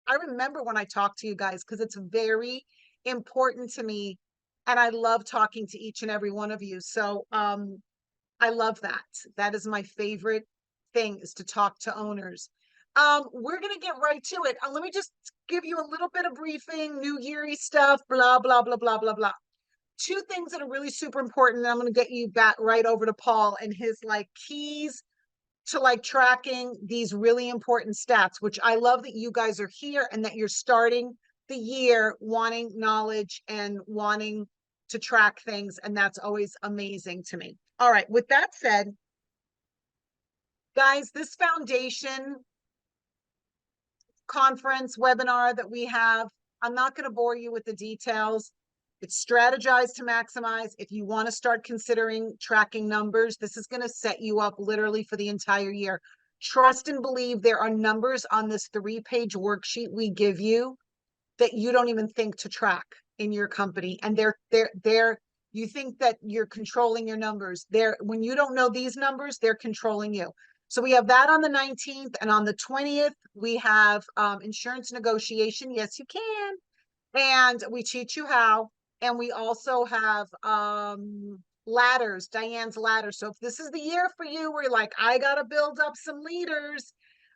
I remember when I talk to you guys because it's very important to me. And I love talking to each and every one of you. So I love that. That is my favorite thing is to talk to owners. We're going to get right to it. Let me just give you a little bit of briefing, New Year stuff, blah, blah, blah, blah, blah, blah. Two things that are really super important. And I'm going to get you back right over to Paul and his like keys to like tracking these really important stats, which I love that you guys are here and that you're starting the year wanting knowledge and wanting to track things. And that's always amazing to me. All right. With that said, guys, this foundation conference webinar that we have, I'm not going to bore you with the details. It's strategize to maximize. If you want to start considering tracking numbers, this is going to set you up literally for the entire year. Trust and believe there are numbers on this 3-page worksheet we give you that you don't even think to track in your company. And they're you think that you're controlling your numbers. When you don't know these numbers, they're controlling you. So we have that on the 19th, and on the 20th, we have insurance negotiation. Yes, you can. And we teach you how. And we also have ladders, Diane's ladder. So if this is the year for you where you're like, I got to build up some leaders,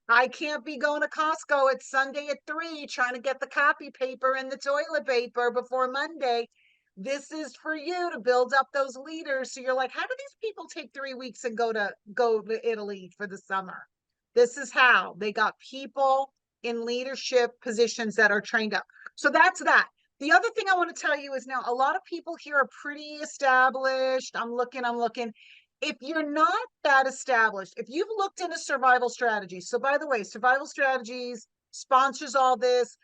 I can't be going to Costco at Sunday at 3 trying to get the copy paper and the toilet paper before Monday. This is for you to build up those leaders. So you're like, how do these people take 3 weeks and go to Italy for the summer? This is how they got people in leadership positions that are trained up. So that's that. The other thing I want to tell you is now a lot of people here are pretty established. I'm looking. If you're not that established, if you've looked into survival strategies, so by the way, survival strategies sponsors all this.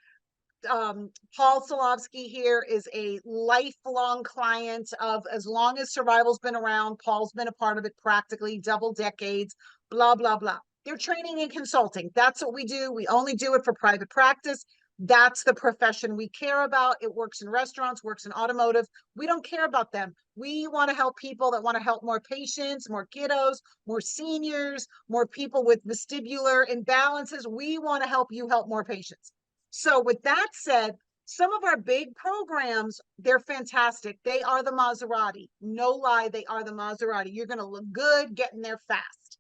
Paul Silovsky here is a lifelong client of as long as survival's been around. Paul's been a part of it practically double decades, blah, blah, blah. They're training and consulting. That's what we do. We only do it for private practice. That's the profession we care about. It works in restaurants, works in automotive. We don't care about them. We want to help people that want to help more patients, more kiddos, more seniors, more people with vestibular imbalances. We want to help you help more patients. So with that said, some of our big programs, they're fantastic. They are the Maserati. No lie, they are the Maserati. You're going to look good getting there fast.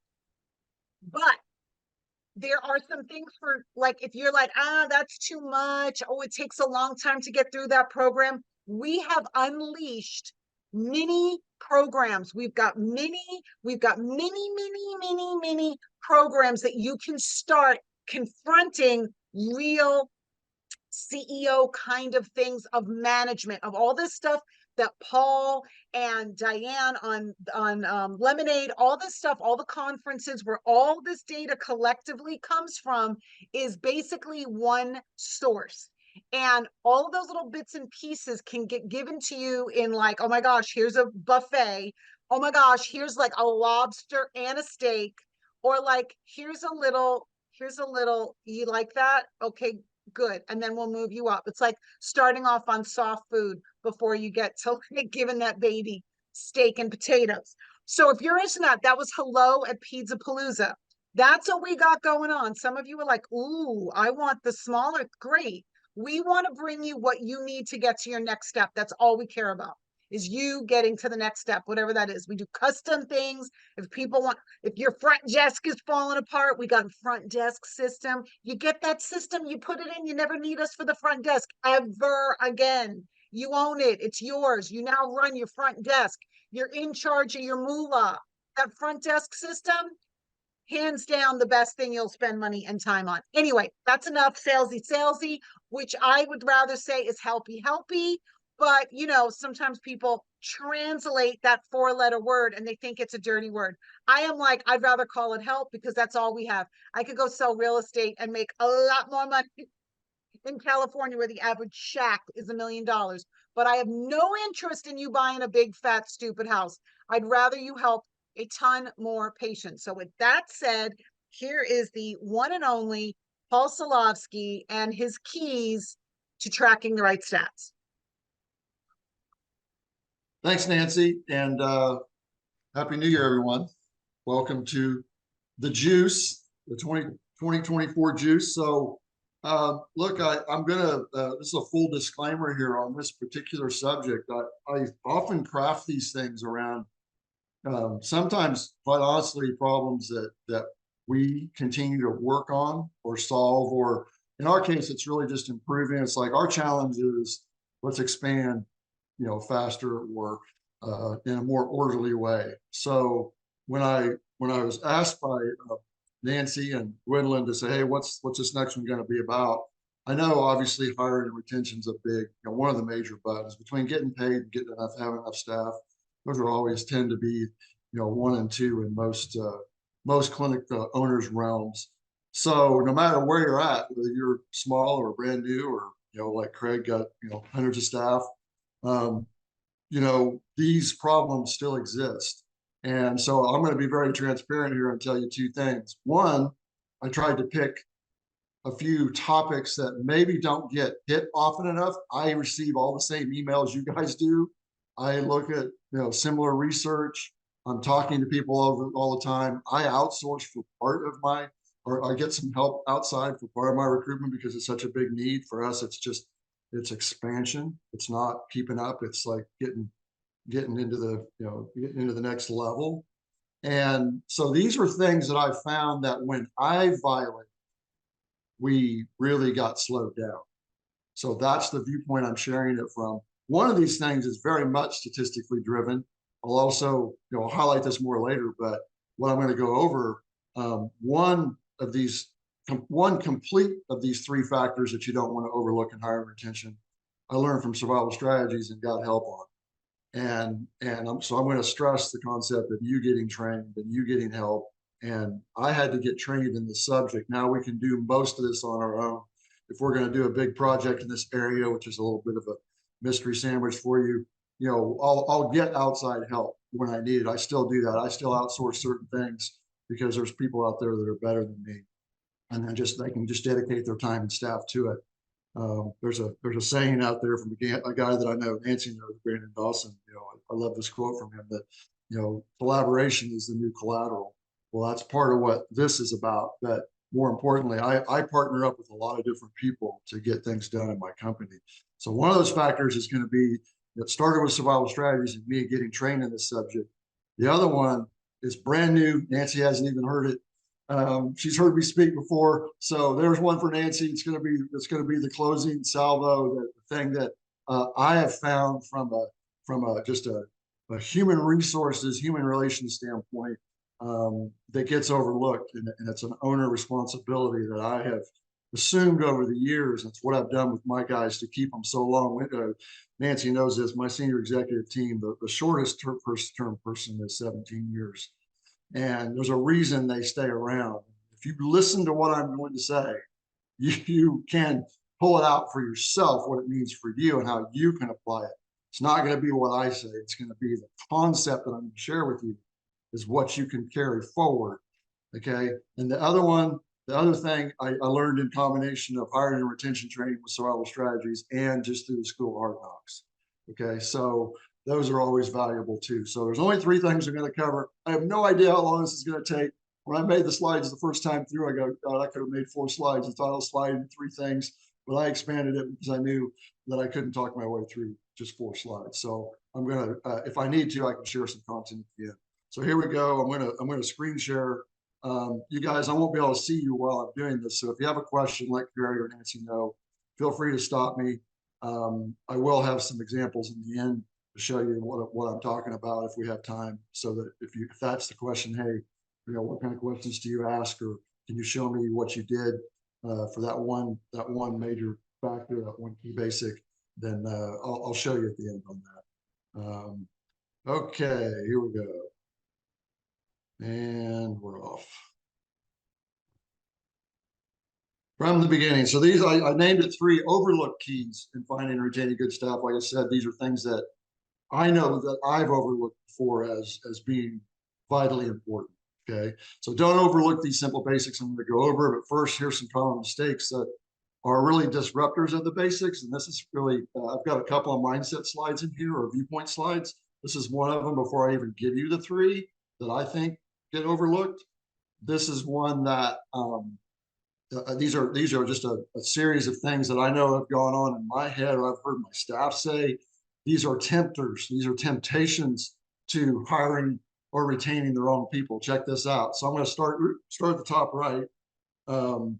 But there are some things for like, if you're like, that's too much. Oh, it takes a long time to get through that program. We have unleashed mini programs. We've got many programs that you can start confronting real CEO kind of things of management, of all this stuff that Paul and Diane on Lemonade, all this stuff, all the conferences where all this data collectively comes from is basically one source. And all of those little bits and pieces can get given to you in like, oh my gosh, here's a buffet. Oh my gosh, here's like a lobster and a steak. Or like, here's a little, you like that? Okay, good. And then we'll move you up. It's like starting off on soft food before you get to like giving that baby steak and potatoes. So if you're into that, that was Hello at Pizza Palooza. That's what we got going on. Some of you are like, ooh, I want the smaller. Great. We want to bring you what you need to get to your next step. That's all we care about is you getting to the next step, whatever that is. We do custom things. If people want, if your front desk is falling apart, we got a front desk system. You get that system, you put it in, you never need us for the front desk ever again. You own it. It's yours. You now run your front desk. You're in charge of your moolah. That front desk system, hands down, the best thing you'll spend money and time on. Anyway, that's enough salesy, which I would rather say is helpy. But, you know, sometimes people translate that 4-letter word and they think it's a dirty word. I am like, I'd rather call it help because that's all we have. I could go sell real estate and make a lot more money in California where the average shack is $1 million. But I have no interest in you buying a big, fat, stupid house. I'd rather you help a ton more patients. So with that said, here is the one and only Paul Silovsky and his keys to tracking the right stats. Thanks, Nancy, and Happy New Year, everyone. Welcome to the Juice, the 2024 Juice. So Look, I'm gonna, this is a full disclaimer here on this particular subject. I often craft these things around, sometimes, quite honestly, problems that we continue to work on or solve, or in our case, it's really just improving. It's like our challenge is let's expand, faster or in a more orderly way. So when I was asked by Nancy and Gwendolyn to say, hey, what's this next one going to be about? I know obviously hiring and retention is a big, one of the major buttons between getting paid and getting enough, having enough staff. Those are always tend to be, one and two in most clinic owners' realms. So no matter where you're at, whether you're small or brand new, or like Craig got hundreds of staff, um, these problems still exist. And so I'm going to be very transparent here and tell you two things. One, I tried to pick a few topics that maybe don't get hit often enough. I receive all the same emails you guys do. I look at similar research. I'm talking to people all the time. I outsource for part of my, or I get some help outside for part of my recruitment because it's such a big need for us. It's expansion. It's not keeping up. It's like getting into getting into the next level. And so these are things that I found that when I violate, we really got slowed down. So that's the viewpoint I'm sharing it from. One of these things is very much statistically driven. I'll also, highlight this more later, but what I'm going to go over, one of these, one complete of these three factors that you don't want to overlook in hiring retention, I learned from survival strategies and got help on. So I'm going to stress the concept of you getting trained and you getting help. And I had to get trained in the subject. Now we can do most of this on our own. If we're going to do a big project in this area, which is a little bit of a mystery sandwich for you, I'll get outside help when I need it. I still do that. I still outsource certain things because there's people out there that are better than me, and then they can just dedicate their time and staff to it. There's a saying out there from a guy that I know, Nancy knows, Brandon Dawson. I love this quote from him that collaboration is the new collateral. Well, that's part of what this is about. But more importantly, I partner up with a lot of different people to get things done in my company. So one of those factors is going to be it started with survival strategies and me getting trained in this subject. The other one is brand new. Nancy hasn't even heard it. She's heard me speak before, so there's one for Nancy. It's going to be the closing salvo, the thing that I have found from just a human resources, human relations standpoint, that gets overlooked, and it's an owner responsibility that I have assumed over the years. It's what I've done with my guys to keep them so long. Nancy knows this. My senior executive team, the shortest term person is 17 years. And there's a reason they stay around. If you listen to what I'm going to say, you can pull it out for yourself, what it means for you and how you can apply it. It's not going to be what I say. It's going to be the concept that I'm going to share with you is what you can carry forward. Okay. And the other thing I learned in combination of hiring and retention training with survival strategies and just through the School of Hard Knocks. Okay. So those are always valuable too. So there's only three things I'm going to cover. I have no idea how long this is going to take. When I made the slides the first time through, I go, God, I could have made 4 slides. I thought I'll slide into 3 things, but I expanded it because I knew that I couldn't talk my way through just 4 slides. So I'm going to, if I need to, I can share some content at the end. So here we go. I'm going to screen share. You guys, I won't be able to see you while I'm doing this. So if you have a question, let Gary or Nancy know. Feel free to stop me. I will have some examples in the end to show you what I'm talking about if we have time. So that if that's the question, hey, what kind of questions do you ask, or can you show me what you did for that one major factor, that one key basic? Then I'll show you at the end on that. Okay, here we go. And we're off. From the beginning. So these, I named it 3 overlooked keys in finding and retaining good staff. Like I said, these are things that I know that I've overlooked before as being vitally important. Okay. So don't overlook these simple basics I'm going to go over. But first, here's some common mistakes that are really disruptors of the basics. And this is really, I've got a couple of mindset slides in here, or viewpoint slides. This is one of them before I even give you the 3 that I think get overlooked. This is one that these are just a series of things that I know have gone on in my head, or I've heard my staff say. These are tempters. These are temptations to hiring or retaining the wrong people. Check this out. So I'm going to start at the top right um,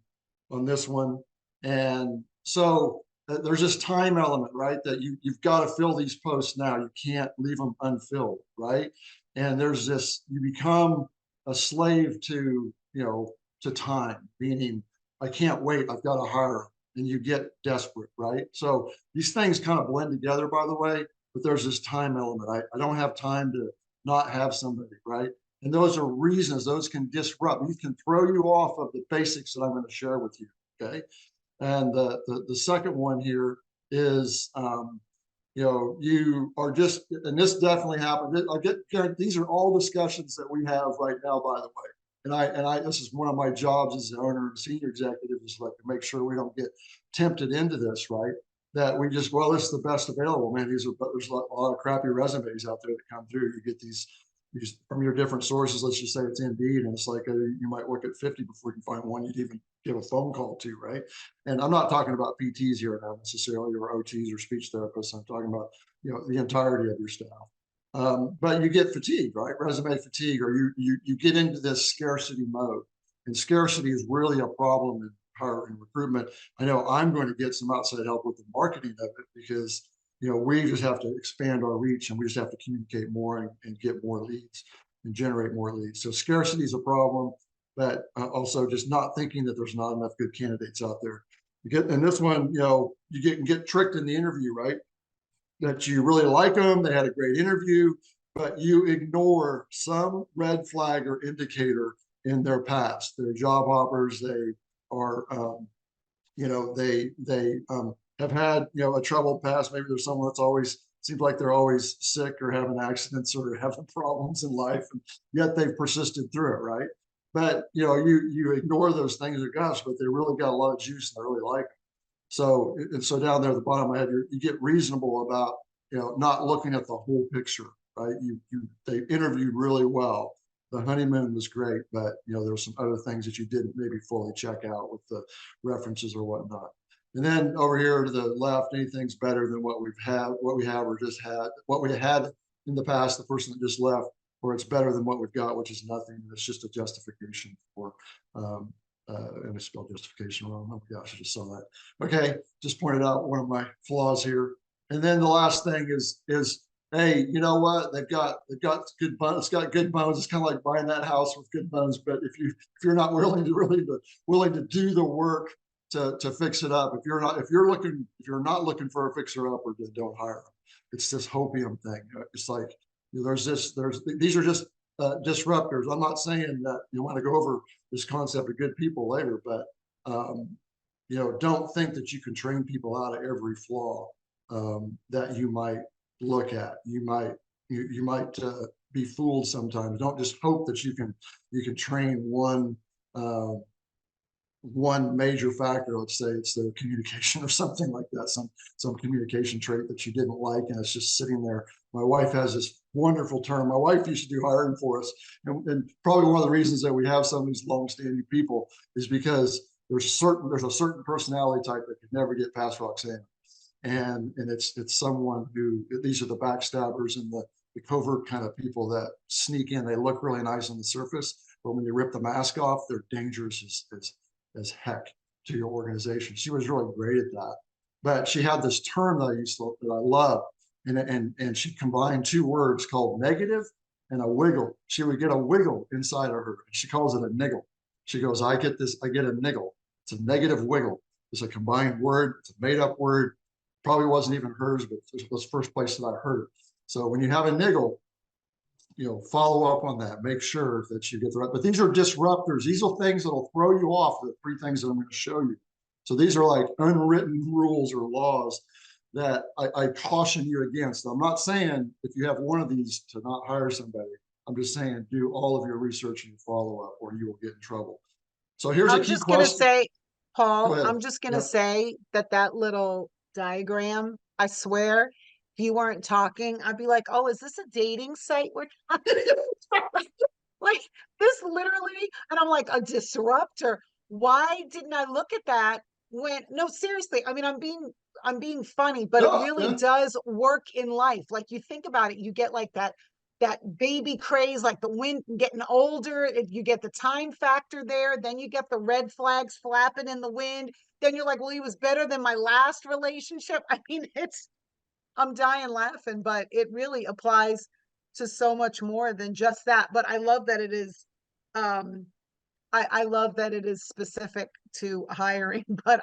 on this one. And so there's this time element, right? That you've got to fill these posts now. You can't leave them unfilled, right? And there's this, you become a slave to, to time, meaning I can't wait. I've got to hire them. And you get desperate, right? So these things kind of blend together, by the way, but there's this time element. I don't have time to not have somebody, right? And those are reasons, those can disrupt, these can throw you off of the basics that I'm going to share with you. Okay. And the second one here is, you are just, and this definitely happened. These are all discussions that we have right now, by the way. This is one of my jobs as an owner and senior executive, is like to make sure we don't get tempted into this, right? That we just, well, this is the best available, man. There's a lot of crappy resumes out there that come through. You get these from your different sources. Let's just say it's Indeed, and it's like you might look at 50 before you find one you'd even give a phone call to, right? And I'm not talking about PTs here now necessarily, or OTs or speech therapists. I'm talking about the entirety of your staff. But you get fatigue, right? Resume fatigue, or you get into this scarcity mode, and scarcity is really a problem in hiring recruitment. I know I'm going to get some outside help with the marketing of it, because we just have to expand our reach, and we just have to communicate more and get more leads and generate more leads. So scarcity is a problem, but also just not thinking that there's not enough good candidates out there. And this one, you get tricked in the interview, right? That you really like them, they had a great interview, but you ignore some red flag or indicator in their past. They're job hoppers. They are, they have had, a troubled past. Maybe there's someone that's always seems like they're always sick or having accidents or having problems in life, and yet they've persisted through it, right? But you ignore those things, or gosh, but they really got a lot of juice and they really like them. So down there at the bottom of my head, you get reasonable about not looking at the whole picture, right? They interviewed really well. The honeymoon was great, but there's some other things that you didn't maybe fully check out with the references or whatnot. And then over here to the left, anything's better than what we have or just had, what we had in the past, the person that just left, or it's better than what we've got, which is nothing. It's just a justification for and I spelled justification wrong. Oh gosh, I just saw that. Okay, just pointed out one of my flaws here. And then the last thing is hey, you know what? They've got good bones. It's got good bones. It's kind of like buying that house with good bones. But if you're not willing to do the work to fix it up, if you're not looking for a fixer upper, then don't hire them. It's this hopium thing. It's like these are just disruptors. I'm not saying that you want to go over this concept of good people later, but don't think that you can train people out of every flaw that you might look at. You might be fooled sometimes. Don't just hope that you can train one major factor. Let's say it's their communication or something like that, some communication trait that you didn't like, and it's just sitting there. My wife has this wonderful term. My wife used to do hiring for us, and probably one of the reasons that we have some of these long-standing people is because there's a certain personality type that could never get past Roxanne, and it's someone who, these are the backstabbers and the covert kind of people that sneak in. They look really nice on the surface, but when you rip the mask off, they're dangerous as heck to your organization. She was really great at that. But she had this term that I love, and she combined two words called negative and a wiggle. She would get a wiggle inside of her. She calls it a niggle. She goes, I get a niggle. It's a negative wiggle. It's a combined word. It's a made up word. Probably wasn't even hers, but it was the first place that I heard it. So when you have a niggle, follow up on that. Make sure that you get the right. But these are disruptors. These are things that will throw you off the three things that I'm going to show you. So these are like unwritten rules or laws that I caution you against. I'm not saying if you have one of these to not hire somebody. I'm just saying do all of your research and your follow up, or you will get in trouble. So here's a I'm key just going to question. say, Go Paul, ahead. I'm just going to Yep. say that little diagram, I swear, if you weren't talking, I'd be like, oh, is this a dating site? Like this literally, and I'm like, a disruptor. why didn't I look at that when, no, seriously, I mean, I'm being funny, but it Yeah, really yeah. does work in life. Like you think about it, you get like that baby craze, like the wind getting older, you get the time factor there, then you get the red flags flapping in the wind. Then you're like, well, he was better than my last relationship. I mean, I'm dying laughing, but it really applies to so much more than just that. But I love that it is, um, I love that it is specific to hiring, but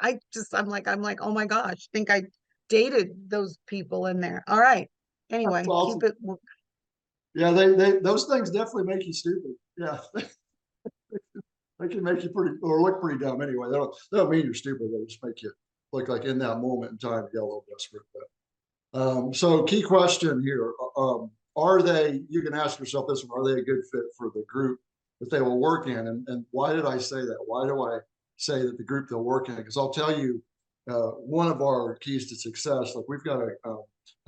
I'm like, oh my gosh, I think I dated those people in there. All right. That's Anyway, keep awesome. it. Yeah, those things definitely make you stupid. Yeah, they can make you pretty or look pretty dumb anyway. They don't mean you're stupid. They just make you look like in that moment in time you get a little desperate. But so key question here: are they? You can ask yourself this one: are they a good fit for the group that they will work in? And why did I say that? Why do I say that the group they'll work in? Because I'll tell you, one of our keys to success. Like we've got a,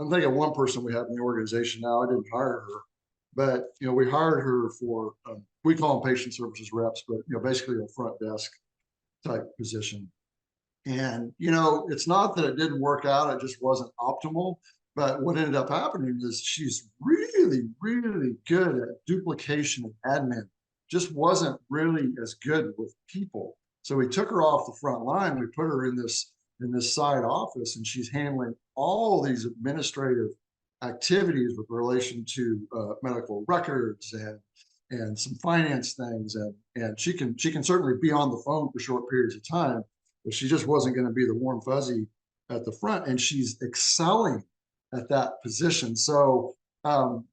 I'm thinking of one person we have in the organization now. I didn't hire her, but we hired her for we call them patient services reps, but basically a front desk type position. And it's not that it didn't work out; it just wasn't optimal. But what ended up happening is she's really, really good at duplication and admin. Just wasn't really as good with people. So we took her off the front line. We put her in this side office, and she's handling all these administrative activities with relation to medical records and some finance things, and she can certainly be on the phone for short periods of time, but she just wasn't going to be the warm fuzzy at the front, and she's excelling at that position. So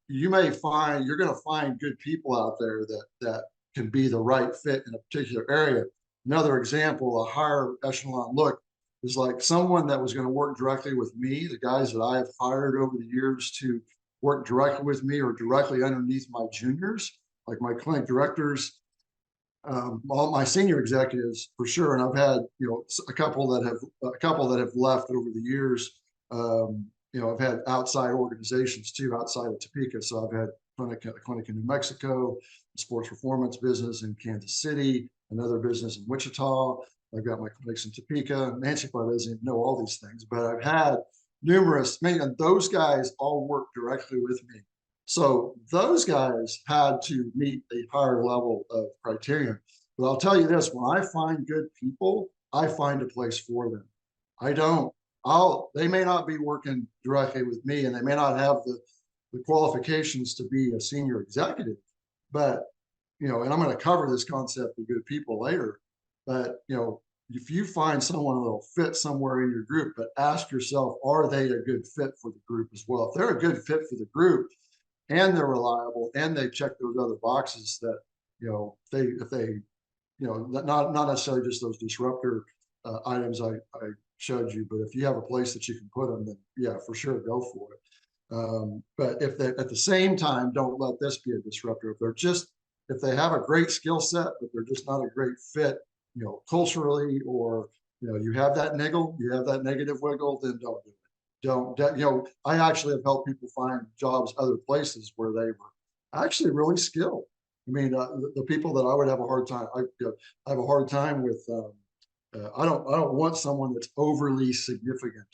you may find you're going to find good people out there that can be the right fit in a particular area. Another example, a higher echelon look is like someone that was going to work directly with me. The guys that I have hired over the years to work directly with me or directly underneath my juniors, like my clinic directors, all my senior executives for sure, and I've had a couple that have left over the years. I've had outside organizations too, outside of Topeka. So I've had a clinic in New Mexico, a sports performance business in Kansas City, another business in Wichita. I've got my clinics in Topeka. Nancy probably doesn't even know all these things, but I've had numerous, and those guys all work directly with me. So those guys had to meet a higher level of criteria. But I'll tell you this, when I find good people, I find a place for them. I don't, they may not be working directly with me and they may not have the qualifications to be a senior executive, but, and I'm going to cover this concept of good people later, but, if you find someone that'll fit somewhere in your group, but ask yourself, are they a good fit for the group as well? If they're a good fit for the group, and they're reliable and they check those other boxes that if they not necessarily just those disruptor items I showed you, but if you have a place that you can put them, then yeah, for sure, go for it. But if they at the same time, don't let this be a disruptor. If they have a great skill set but they're just not a great fit, culturally, or you have that niggle, you have that negative wiggle, then don't do it. Don't. I actually have helped people find jobs other places where they were actually really skilled. I mean, the people that I would have a hard time, I have a hard time with. I don't want someone that's overly significant,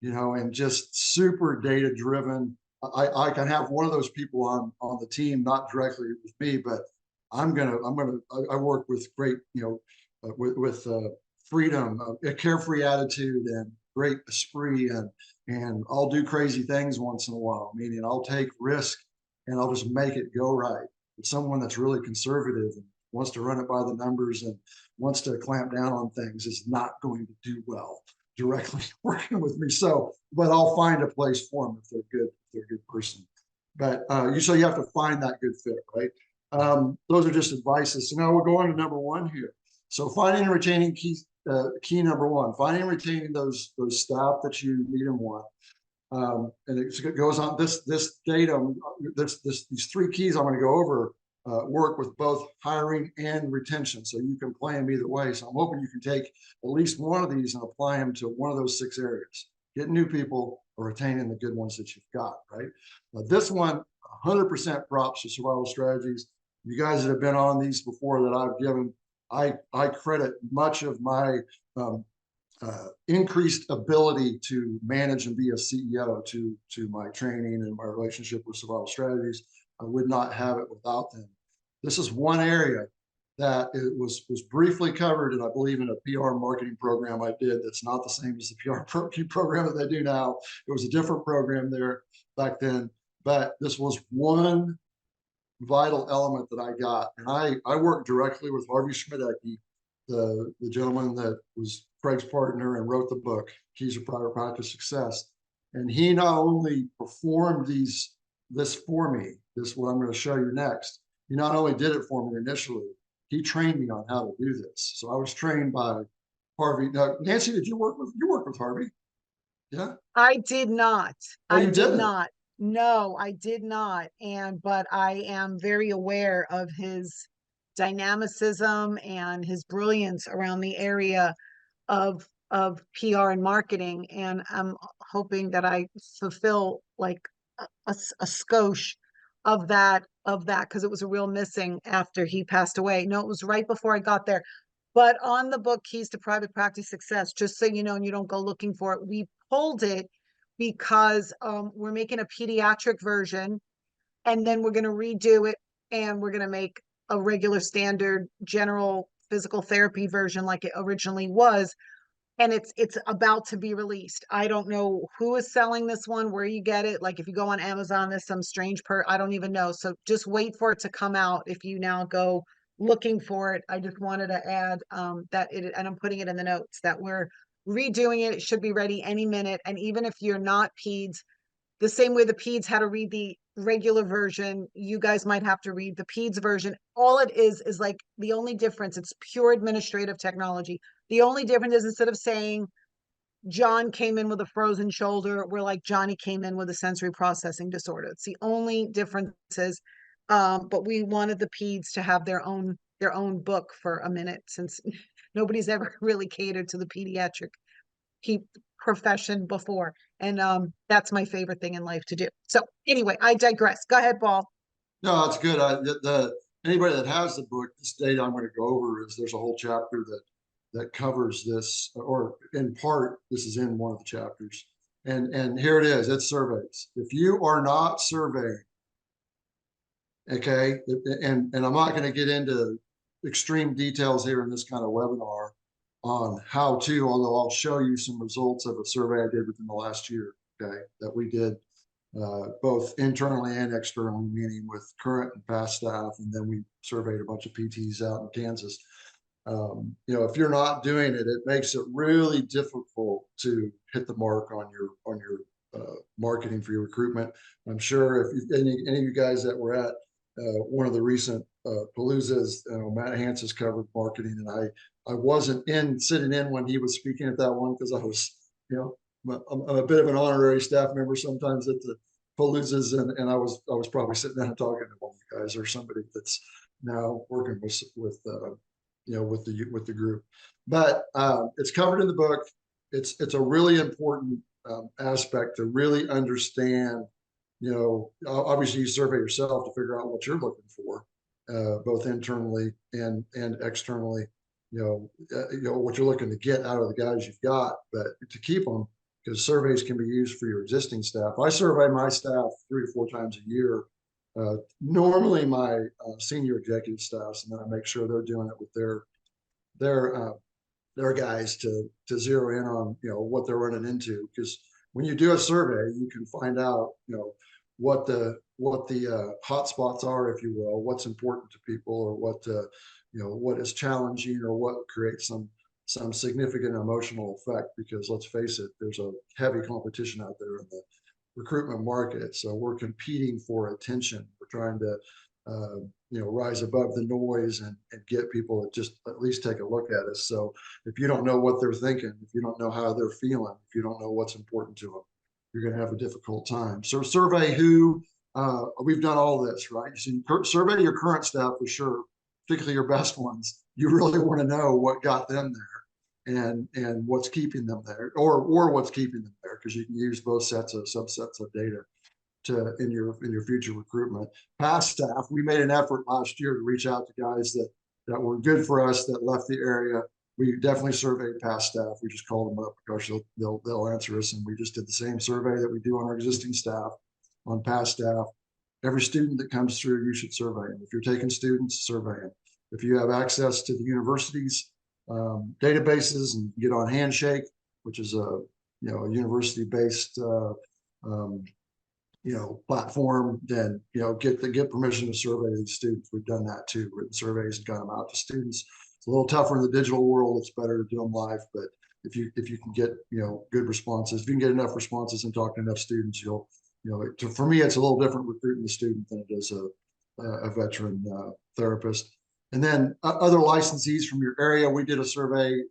and just super data driven. I can have one of those people on the team, not directly with me, but I work with great, with freedom, a carefree attitude, and great esprit, and I'll do crazy things once in a while. Meaning I'll take risk and I'll just make it go right. But someone that's really conservative and wants to run it by the numbers and wants to clamp down on things is not going to do well directly working with me. So, but I'll find a place for them if they're good, if they're a good person. But you have to find that good fit, right? Those are just advices. So now we'll go on to number one here. So finding and retaining key number one, finding and retaining those staff that you need and want. And it goes on this data, these three keys I'm going to go over work with both hiring and retention. So you can play them either way. So I'm hoping you can take at least one of these and apply them to one of those 6 areas. Getting new people or retaining the good ones that you've got, right? This one, 100% props to survival strategies. You guys that have been on these before that I've given, I credit much of my increased ability to manage and be a CEO to my training and my relationship with survival strategies. I would not have it without them. This is one area that it was briefly covered, and I believe in a PR marketing program I did that's not the same as the PR program that they do now. It was a different program there back then, but this was one vital element that I got. And I worked directly with Harvey Schmidecki, the gentleman that was Craig's partner and wrote the book, Keys to Private Practice Success. And he not only performed this for me, this what I'm going to show you next. He not only did it for me initially, he trained me on how to do this. So I was trained by Harvey. Now, Nancy, did you work with Harvey? Yeah. I did not. Oh, I you did didn't? not. No, I did not. But I am very aware of his dynamicism and his brilliance around the area of PR and marketing. And I'm hoping that I fulfill like a skosh of that because it was a real missing after he passed away. No, it was right before I got there. But on the book Keys to Private Practice Success, just so you know, and you don't go looking for it, we pulled it because we're making a pediatric version, and then we're going to redo it, and we're going to make a regular standard general physical therapy version like it originally was, and it's about to be released. I don't know who is selling this one, where you get it. Like if you go on Amazon, there's some strange I don't even know. So just wait for it to come out if you now go looking for it. I just wanted to add that it, and I'm putting it in the notes that we're redoing it. It should be ready any minute. And even if you're not peds, the same way the peds had to read the regular version, you guys might have to read the peds version. All it is like the only difference, it's pure administrative technology. The only difference is instead of saying John came in with a frozen shoulder, we're like Johnny came in with a sensory processing disorder. It's the only differences. But we wanted the peds to have their own book for a minute, since nobody's ever really catered to the pediatric profession before. And that's my favorite thing in life to do. So anyway, I digress. Go ahead, Paul. No, it's good. Anybody that has the book, this data I'm going to go over is there's a whole chapter that covers this, or in part, this is in one of the chapters. And here it is. It's surveys. If you are not surveying, okay, and I'm not going to get into extreme details here in this kind of webinar on how to, although I'll show you some results of a survey I did within the last year, okay, that we did both internally and externally, meaning with current and past staff, and then we surveyed a bunch of PTs out in Kansas. If you're not doing it, it makes it really difficult to hit the mark on your marketing for your recruitment. I'm sure if any of you guys that were at one of the recent Paloozas, Matt Hans has covered marketing, and I wasn't sitting in when he was speaking at that one because I was, I'm a bit of an honorary staff member sometimes at the Paloozas, and I was probably sitting down and talking to one of you guys or somebody that's now working with the group. But it's covered in the book. It's a really important aspect to really understand. Obviously you survey yourself to figure out what you're looking for, both internally and externally. What you're looking to get out of the guys you've got, but to keep them, because surveys can be used for your existing staff. I survey my staff 3 to 4 times a year. Normally my senior executive staffs, and then I make sure they're doing it with their guys to zero in on what they're running into. Because when you do a survey, you can find out what the hot spots are, if you will, what's important to people, or what is challenging, or what creates some significant emotional effect. Because let's face it, there's a heavy competition out there in the recruitment market. So we're competing for attention. We're trying to rise above the noise and get people to just at least take a look at us. So if you don't know what they're thinking, if you don't know how they're feeling, if you don't know what's important to them, you're going to have a difficult time. So survey who, we've done all this, right? So you survey your current staff for sure, particularly your best ones. You really want to know what got them there and what's keeping them there, or what's keeping them there, because you can use both subsets of data in your future recruitment. Past staff, we made an effort last year to reach out to guys that that were good for us that left the area. We definitely surveyed past staff. We just called them up because they'll answer us. And we just did the same survey that we do on our existing staff, on past staff. Every student that comes through, you should survey them. If you're taking students, survey them. If you have access to the university's databases and get on Handshake, which is a a university-based platform, then get permission to survey these students. We've done that too, written surveys and got them out to students. It's a little tougher in the digital world. It's better to do them live, but if you can get good responses, if you can get enough responses and talk to enough students, for me, it's a little different recruiting the student than it is a veteran therapist. And then other licensees from your area, we did a survey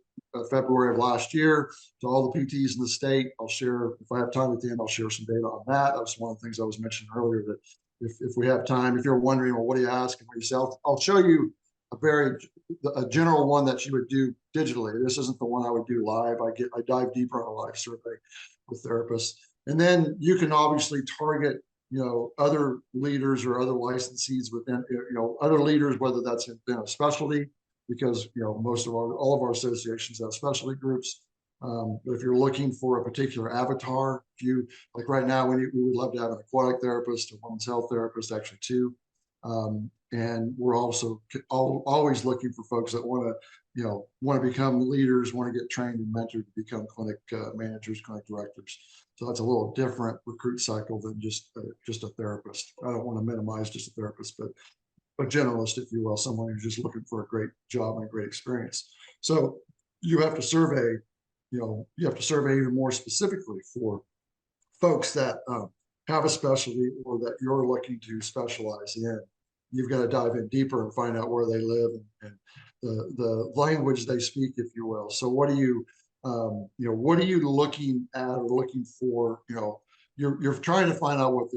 February of last year to all the PTs in the state. I'll share, if I have time at the end, I'll share some data on that. That was one of the things I was mentioning earlier, that if we have time, if you're wondering, well, what do you ask and what do you say, I'll show you a general one that you would do digitally. This isn't the one I would do live. I dive deeper on a live survey with therapists. And then you can obviously target other leaders or other licensees within, other leaders, whether that's in a specialty, because, all of our associations have specialty groups. But if you're looking for a particular avatar, like right now, we would love to have an aquatic therapist, a women's health therapist, actually two. And we're also always looking for folks that want to become leaders, want to get trained and mentored to become clinic managers, clinic directors. So that's a little different recruit cycle than just a therapist. I don't want to minimize just a therapist, but a generalist, if you will, someone who's just looking for a great job and a great experience. So you have to survey, even more specifically for folks that have a specialty or that you're looking to specialize in. You've got to dive in deeper and find out where they live and the language they speak, if you will. So what are you looking at or looking for? You're trying to find out what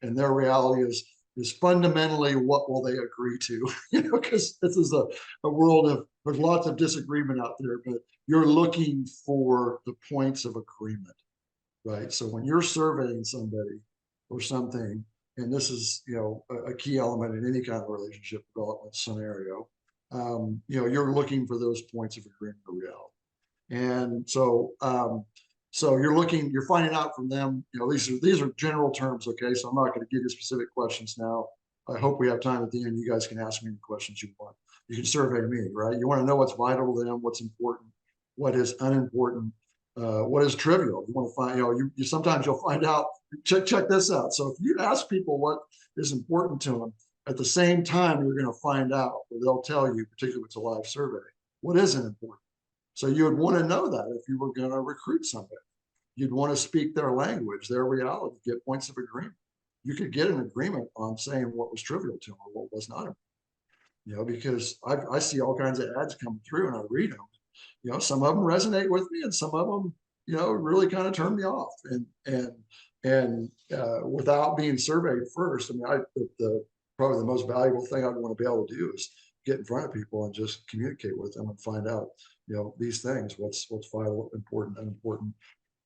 and their reality is fundamentally what will they agree to, because this is a world of, there's lots of disagreement out there, but you're looking for the points of agreement, right? So when you're surveying somebody or something, and this is, a key element in any kind of relationship development scenario, you're looking for those points of agreement or reality. And so, you're finding out from them, these are general terms. Okay. So I'm not going to give you specific questions now. I hope we have time at the end. You guys can ask me any questions you want. You can survey me, right? You want to know what's vital to them, what's important, what is unimportant, what is trivial. You want to find, you sometimes you'll find out, check this out. So if you ask people what is important to them, at the same time, you're going to find out, or they'll tell you, particularly if it's a live survey, what isn't important. So you would want to know that if you were going to recruit somebody. You'd want to speak their language, their reality, get points of agreement. You could get an agreement on saying what was trivial to them or what was not important. Because I see all kinds of ads come through and I read them. Some of them resonate with me and some of them, really kind of turn me off. And without being surveyed first, probably the most valuable thing I'd want to be able to do is get in front of people and just communicate with them and find out, these things, what's vital, important, unimportant,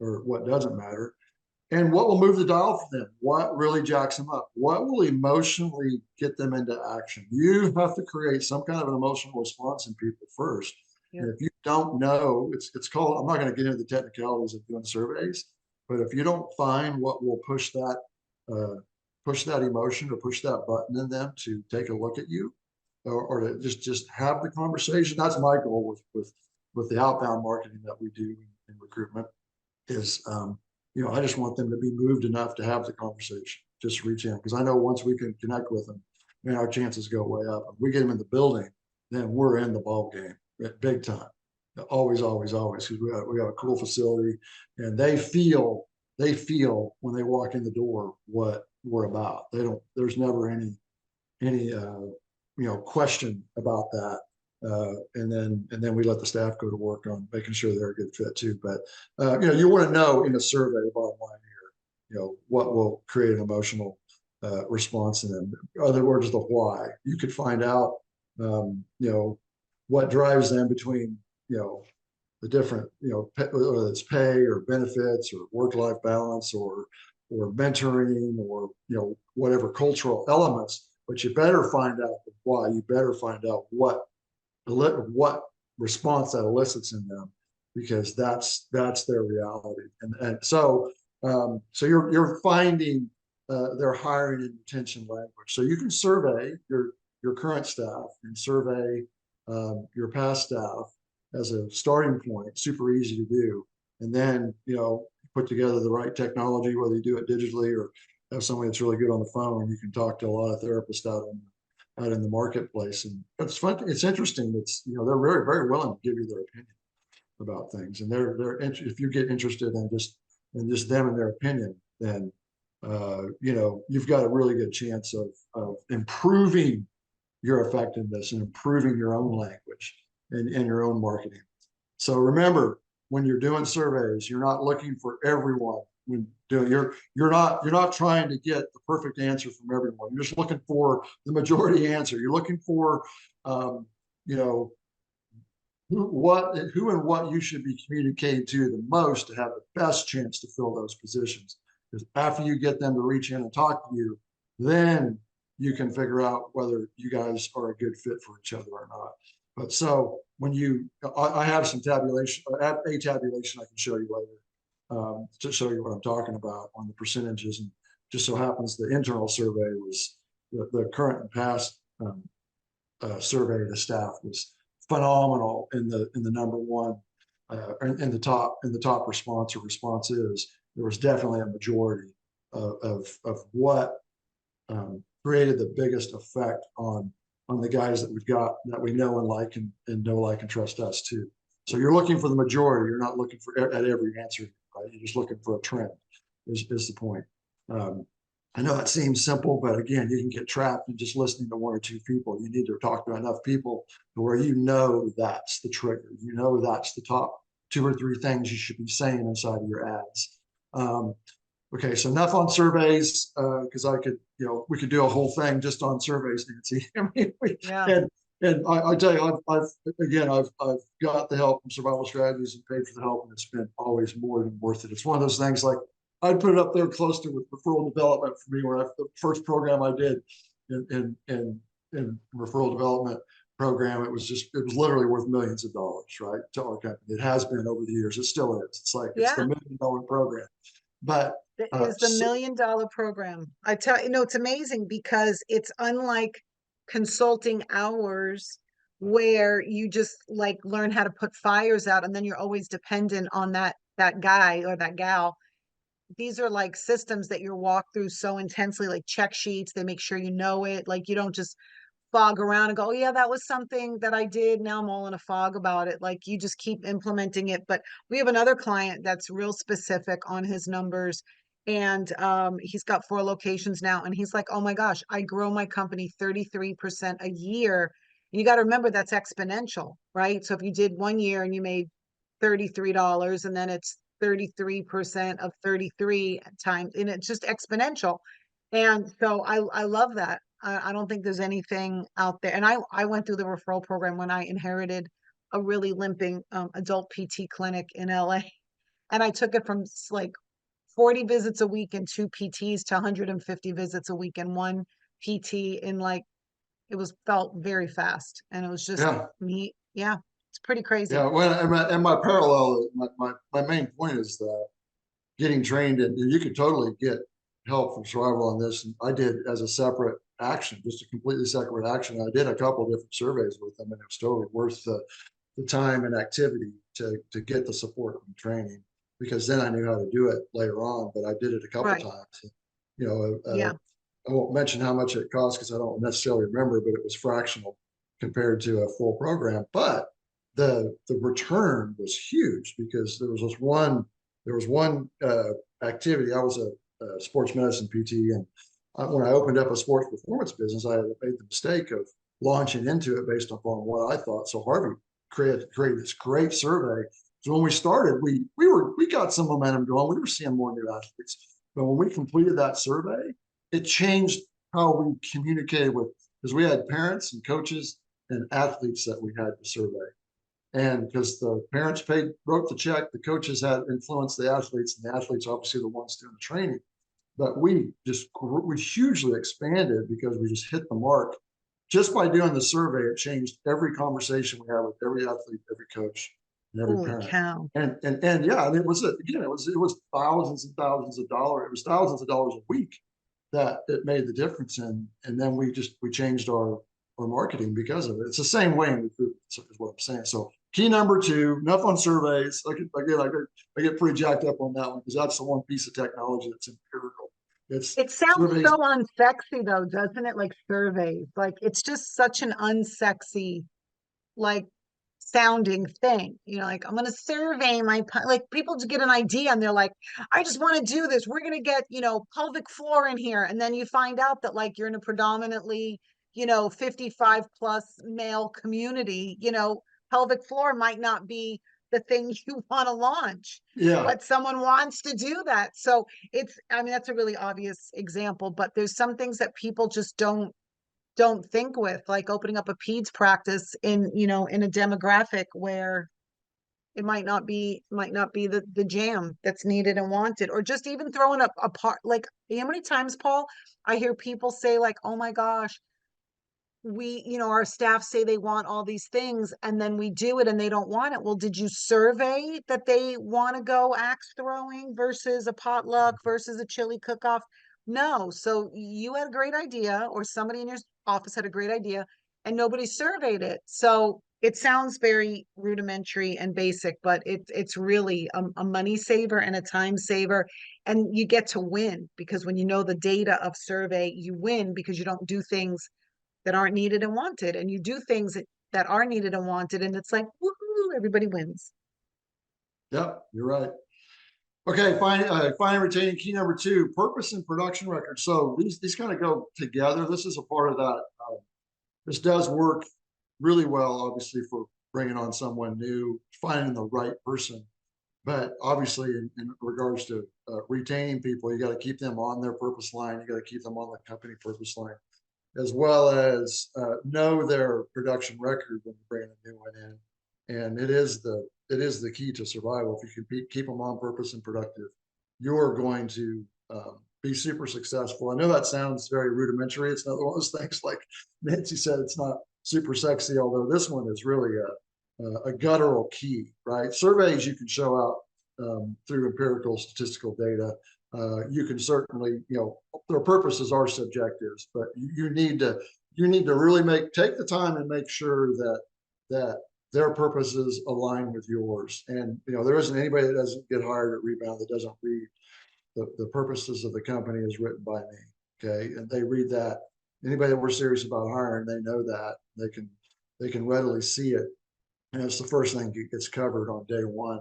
or what doesn't matter, and what will move the dial for them, what really jacks them up, what will emotionally get them into action. You have to create some kind of an emotional response in people first. Yeah. And if you don't know, it's called, I'm not going to get into the technicalities of doing surveys, but if you don't find what will push that emotion or push that button in them to take a look at you, or to just have the conversation. That's my goal with the outbound marketing that we do in recruitment is, I just want them to be moved enough to have the conversation, just reach in. Because I know once we can connect with them, man, our chances go way up. If we get them in the building, then we're in the ball game big time. Always, always, always, because we got a cool facility, and they feel when they walk in the door what we're about. There's never any question about that. And then we let the staff go to work on making sure they're a good fit too. But you want to know in a survey, bottom line here, what will create an emotional response in them. In other words, the why. You could find out, what drives them between, the different, whether it's pay or benefits or work-life balance or mentoring or, whatever cultural elements. But you better find out the why, you better find out what response that elicits in them, because that's their reality. And so so you're finding their hiring and retention language. So you can survey your current staff and survey your past staff as a starting point. Super easy to do. And then, put together the right technology, whether you do it digitally or have somebody that's really good on the phone. You can talk to a lot of therapists out in the marketplace. And it's fun. It's interesting. They're very, very willing to give you their opinion about things. And if you get interested in just them and their opinion, then, you've got a really good chance of improving your effectiveness and improving your own language and your own marketing. So remember, when you're doing surveys, you're not looking for everyone. You're not trying to get the perfect answer from everyone. You're just looking for the majority answer. You're looking for who and what you should be communicating to the most to have the best chance to fill those positions. Because after you get them to reach in and talk to you, then you can figure out whether you guys are a good fit for each other or not. But so when I have some tabulation, I have a tabulation I can show you later to show you what I'm talking about on the percentages. And just so happens the internal survey was the current and past survey of the staff was phenomenal in the number one in the top response or responses. There was definitely a majority of what created the biggest effect on the guys that we've got that we know and like and know, like, and trust us too. So you're looking for the majority. You're not looking for at every answer, right? You're just looking for a trend is the point. I know it seems simple, but again, you can get trapped in just listening to one or two people. You need to talk to enough people to where that's the trigger. That's the top 2 or 3 things you should be saying inside of your ads. Okay, so enough on surveys, because we could do a whole thing just on surveys, Nancy. I mean, Yeah. and I tell you, I've got the help from Survival Strategies and paid for the help, and it's been always more than worth it. It's one of those things like I'd put it up there close to with referral development for me, where the first program I did in referral development program, it was literally worth millions of dollars, right, to our company. It has been over the years. It still is. It's like it's the $1 million program. But It is the $1 million program. I tell you, it's amazing because it's unlike consulting hours where you just like learn how to put fires out and then you're always dependent on that guy or that gal. These are like systems that you're walked through so intensely, like check sheets. They make sure you know it. Like you don't just fog around and go, oh, yeah, that was something that I did. Now I'm all in a fog about it. Like you just keep implementing it. But we have another client that's real specific on his numbers. And he's got 4 locations now. And he's like, oh my gosh, I grow my company 33% a year. And you got to remember that's exponential, right? So if you did 1 year and you made $33 and then it's 33% of 33 times, and it's just exponential. And so I love that. I don't think there's anything out there. And I went through the referral program when I inherited a really limping adult PT clinic in LA. And I took it from like 40 visits a week and 2 PTs to 150 visits a week and 1 PT in like, felt very fast. And it was just yeah, neat. Yeah, it's pretty crazy. yeah. Well, and my parallel, my main point is that getting trained, and you could totally get help from Survival on this. And I did as a separate action, just a completely separate action. I did a couple of different surveys with them, and it was totally worth the time and activity to get the support and training, because then I knew how to do it later on. But I did it a couple Right. times. Yeah. I won't mention how much it cost because I don't necessarily remember, but it was fractional compared to a full program. But the return was huge, because there was one activity. I was a sports medicine PT, and when I opened up a sports performance business, I had made the mistake of launching into it based upon what I thought. So Harvey created this great survey. So when we started, we got some momentum going. We were seeing more new athletes. But when we completed that survey, it changed how we communicated with, because we had parents and coaches and athletes that we had to survey. And because the parents wrote the check, the coaches had influenced the athletes, and the athletes obviously the ones doing the training. But we hugely expanded because we just hit the mark just by doing the survey, it changed every conversation we had with every athlete, every coach, and every Holy parent. cow. And yeah, and it was again, it was thousands and thousands of dollars. It was thousands of dollars a week that it made the difference in. And then we changed our marketing because of it. It's the same way in recruitment, is what I'm saying. So key number two, enough on surveys. I get pretty jacked up on that one because that's the one piece of technology that's empirical. It's It sounds surveys. so unsexy though, doesn't it? Like surveys. Like it's just such an unsexy, like sounding thing. Like I'm gonna survey like people to get an idea and they're like, I just want to do this. We're gonna get, pelvic floor in here. And then you find out that like you're in a predominantly, 55 plus male community, pelvic floor might not be the thing you want to launch, Yeah. but someone wants to do that. So I mean, that's a really obvious example, but there's some things that people just don't think with, like opening up a peds practice in a demographic where it might not be the jam that's needed and wanted, or just even throwing up a part. Like how many times, Paul, I hear people say like, oh my gosh, our staff say they want all these things and then we do it and they don't want it. Well, did you survey that they want to go axe throwing versus a potluck versus a chili cook-off? No. So you had a great idea, or somebody in your office had a great idea, and nobody surveyed it. So it sounds very rudimentary and basic, but it's really a money saver and a time saver. And you get to win because when you know the data of survey, you win because you don't do things that aren't needed and wanted, and you do things that are needed and wanted, and it's like, woohoo, everybody wins. Yep, you're right. Okay, finding and retaining key number two, purpose and production records. So these kind of go together. This is a part of that. This does work really well, obviously, for bringing on someone new, finding the right person. But obviously, in regards to retaining people, you got to keep them on their purpose line. You got to keep them on the company purpose line, as well as know their production record when you bring a new one in. And it is the key to survival. If you can keep them on purpose and productive, you're going to be super successful. I know that sounds very rudimentary. It's another one of those things, like Nancy said, it's not super sexy, although this one is really a guttural key, right? Surveys you can show out through empirical statistical data. You can certainly, their purposes are subjectives, but you need to really take the time and make sure that their purposes align with yours. And there isn't anybody that doesn't get hired at Rebound that doesn't read the purposes of the company is written by me. Okay, and they read that. Anybody that we're serious about hiring, they know that they can readily see it, and it's the first thing that gets covered on day one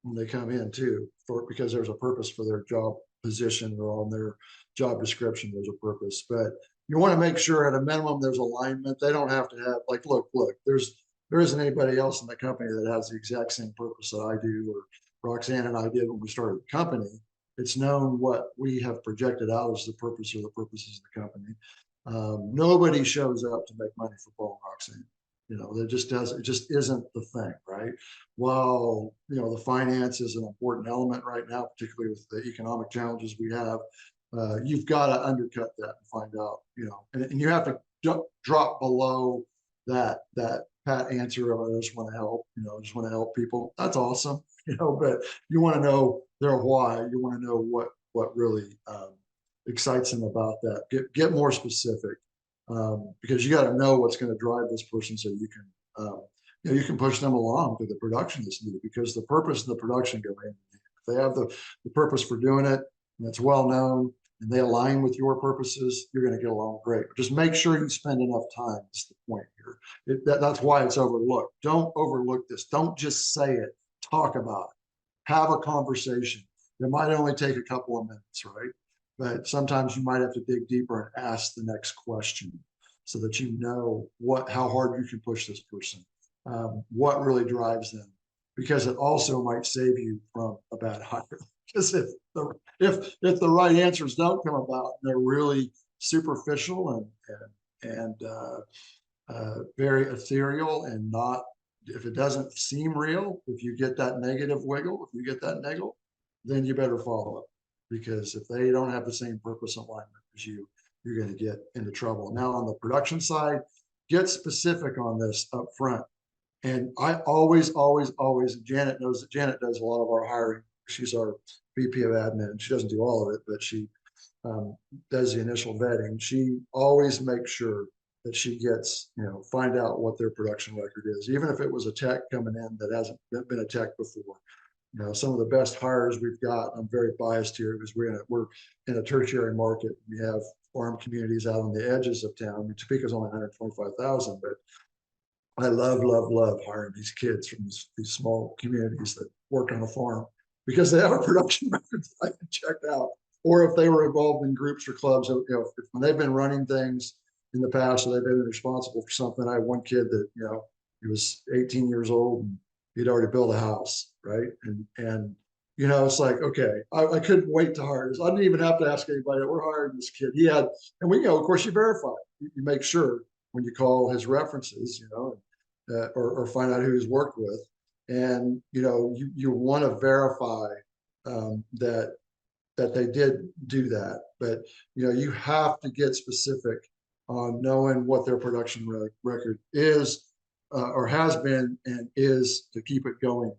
when they come in too, because there's a purpose for their job position, or on their job description there's a purpose. But you want to make sure at a minimum there's alignment. They don't have to have like, look, there isn't anybody else in the company that has the exact same purpose that I do, or Roxanne and I did when we started the company. It's known what we have projected out as the purpose or the purposes of the company. Nobody shows up to make money for Paul and Roxanne. That it just isn't the thing, right? While, the finance is an important element right now, particularly with the economic challenges we have, you've got to undercut that and find out, and you have to drop below that pat answer of, I just want to help, I just want to help people. That's awesome, but you want to know their why. You want to know what really excites them about that. Get more specific. Because you got to know what's going to drive this person, so you can you can push them along to the production that's needed, because the purpose and the production go in. If they have the purpose for doing it, and it's well known, and they align with your purposes, you're going to get along great. But just make sure you spend enough time. That's the point here. That's why it's overlooked. Don't overlook this. Don't just say it. Talk about it. Have a conversation. It might only take a couple of minutes, right? But sometimes you might have to dig deeper and ask the next question, so that you know how hard you can push this person, what really drives them, because it also might save you from a bad hire. Because if the right answers don't come about, and they're really superficial and very ethereal, and not, if it doesn't seem real, if you get that negative wiggle, if you get that niggle, then you better follow up. Because if they don't have the same purpose alignment as you, you're going to get into trouble. Now on the production side, get specific on this up front. And I always, Janet knows that Janet does a lot of our hiring. She's our VP of admin. She doesn't do all of it, but she does the initial vetting. She always makes sure that she gets, find out what their production record is, even if it was a tech coming in that hasn't been a tech before. Some of the best hires we've got, I'm very biased here because we're in a tertiary market. We have farm communities out on the edges of town. I mean, Topeka's only 125,000, but I love hiring these kids from these small communities that work on a farm because they have a production record that I can check out. Or if they were involved in groups or clubs, when they've been running things in the past, or they've been responsible for something. I had one kid that, he was 18 years old and he'd already built a house, right? And it's like, okay, I couldn't wait to hire this. I didn't even have to ask anybody. We're hiring this kid. He had, and we, of course, you verify. You make sure when you call his references, or find out who he's worked with, and you want to verify that they did do that. But you have to get specific on knowing what their production record is, or has been and is, to keep it going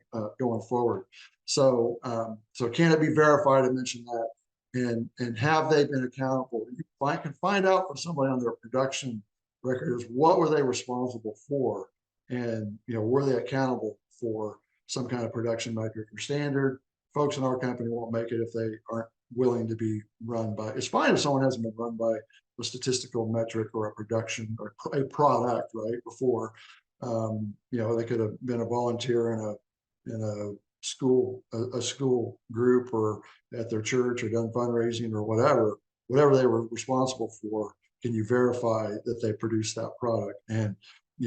forward. So can it be verified? I mentioned that. And have they been accountable? You can find out from somebody on their production record is what were they responsible for, and were they accountable for some kind of production metric or standard. Folks in our company won't make it if they aren't willing to be run by. It's fine if someone hasn't been run by a statistical metric or a production or a product right before. They could have been a volunteer in a school group or at their church or done fundraising or whatever they were responsible for. Can you verify that they produced that product? And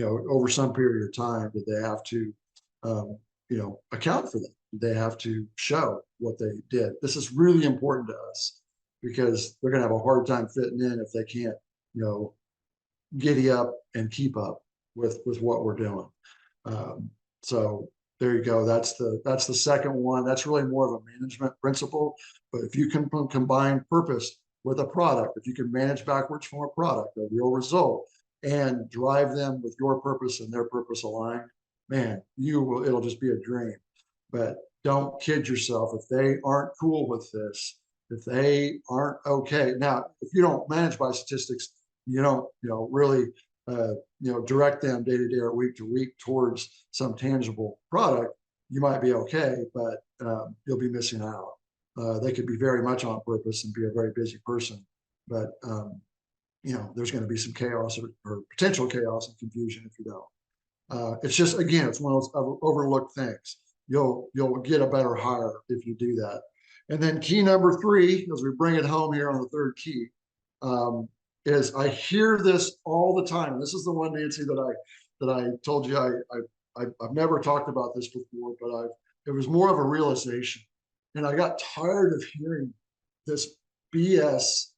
over some period of time, did they have to account for that? Did they have to show what they did? This is really important to us because they're going to have a hard time fitting in if they can't giddy up and keep up with what we're doing. So there you go. That's the second one. That's really more of a management principle. But if you can combine purpose with a product, if you can manage backwards from a product, a real result, and drive them with your purpose and their purpose aligned, man, it'll just be a dream. But don't kid yourself. If they aren't cool with this, if they aren't okay. Now, if you don't manage by statistics, you don't, really, direct them day to day or week to week towards some tangible product, you might be okay, but you'll be missing out. They could be very much on purpose and be a very busy person, but there's going to be some chaos or potential chaos and confusion if you don't. It's just, again, it's one of those overlooked things. You'll get a better hire if you do that. And then key number 3, as we bring it home here on the third key, is I hear this all the time. This is the one, Nancy, that I told you I've never talked about this before, but it was more of a realization, and I got tired of hearing this BS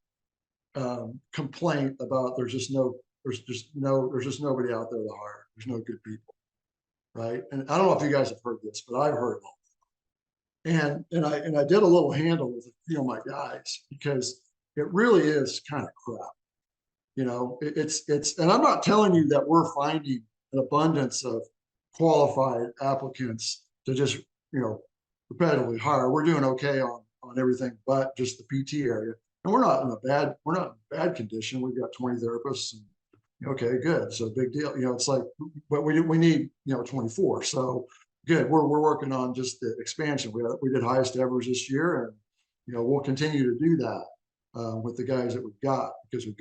complaint about there's just nobody out there to hire. There's no good people, right? And I don't know if you guys have heard this, but I've heard it all. And I did a little handle with a few of my guys because it really is kind of crap. It's and I'm not telling you that we're finding an abundance of qualified applicants to just repetitively hire. We're doing okay on everything but just the PT area, and we're not in bad condition. We've got 20 therapists, and okay, good, so big deal. It's like, but we need 24, so good. We're working on just the expansion. We did highest evers this year, and we'll continue to do that with the guys that we've got, because we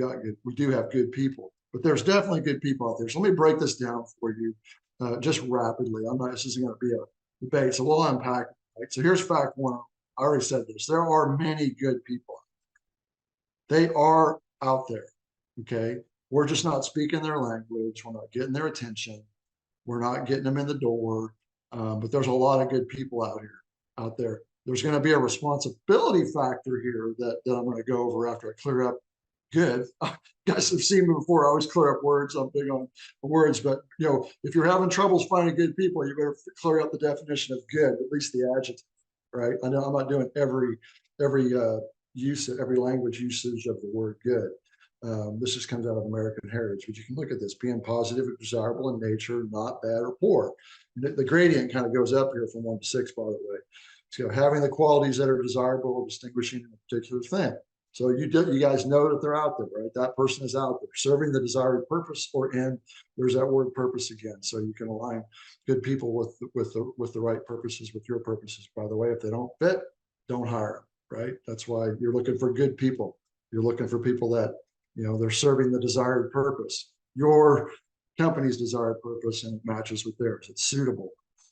do have good people. But there's definitely good people out there. So let me break this down for you just rapidly. This isn't going to be a debate, so we'll unpack it. Right? So here's fact 1. I already said this. There are many good people. They are out there. Okay, we're just not speaking their language. We're not getting their attention. We're not getting them in the door. But there's a lot of good people out there. There's going to be a responsibility factor here that I'm going to go over after I clear up good. Guys have seen me before. I always clear up words. I'm big on words, but if you're having troubles finding good people, you better clear up the definition of good, at least the adjective, right? I know I'm not doing every language usage of the word good. This just comes out of American Heritage, but you can look at this: being positive and desirable in nature, not bad or poor. The gradient kind of goes up here from 1 to 6, by the way. So having the qualities that are desirable or distinguishing in a particular thing. So you guys know that they're out there, right? That person is out there serving the desired purpose or end. There's that word purpose again. So you can align good people with the right purposes, with your purposes. By the way, if they don't fit, don't hire them, right? That's why you're looking for good people. You're looking for people that, they're serving the desired purpose, your company's desired purpose, and it matches with theirs. It's suitable,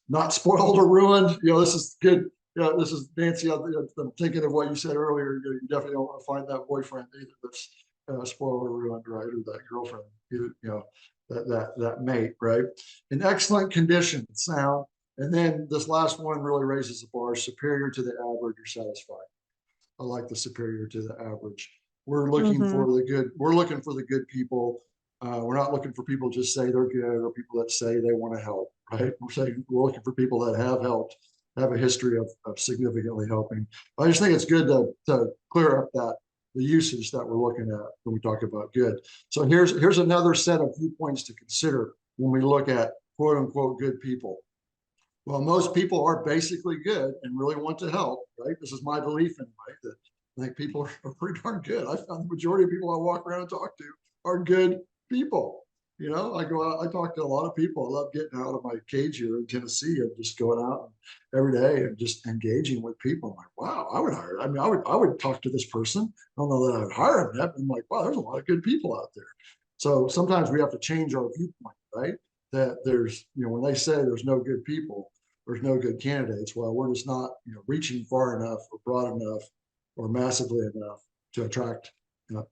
not spoiled or ruined. This is good. This is Nancy. I'm thinking of what you said earlier. You definitely don't want to find that boyfriend either that's spoiled or ruined, right? Or that girlfriend, that mate, right? In excellent condition, sound. And then this last one really raises the bar: superior to the average or satisfied. I like the superior to the average. We're looking for the good. We're looking for the good people. We're not looking for people just say they're good or people that say they want to help, right? We're looking for people that have helped, have a history of significantly helping. I just think it's good to clear up the usage that we're looking at when we talk about good. So here's another set of viewpoints to consider when we look at quote unquote good people. Well, most people are basically good and really want to help, right? This is my belief anyway, that I think people are pretty darn good. I found the majority of people I walk around and talk to are good people. I go out, I talk to a lot of people. I love getting out of my cage here in Tennessee and just going out every day and just engaging with people. I'm like, wow, I would hire. I mean, I would talk to this person. I don't know that I would hire them yet. I'm like, wow, there's a lot of good people out there. So sometimes we have to change our viewpoint, right? That there's, when they say there's no good people, there's no good candidates. Well, we're just not, reaching far enough or broad enough or massively enough to attract them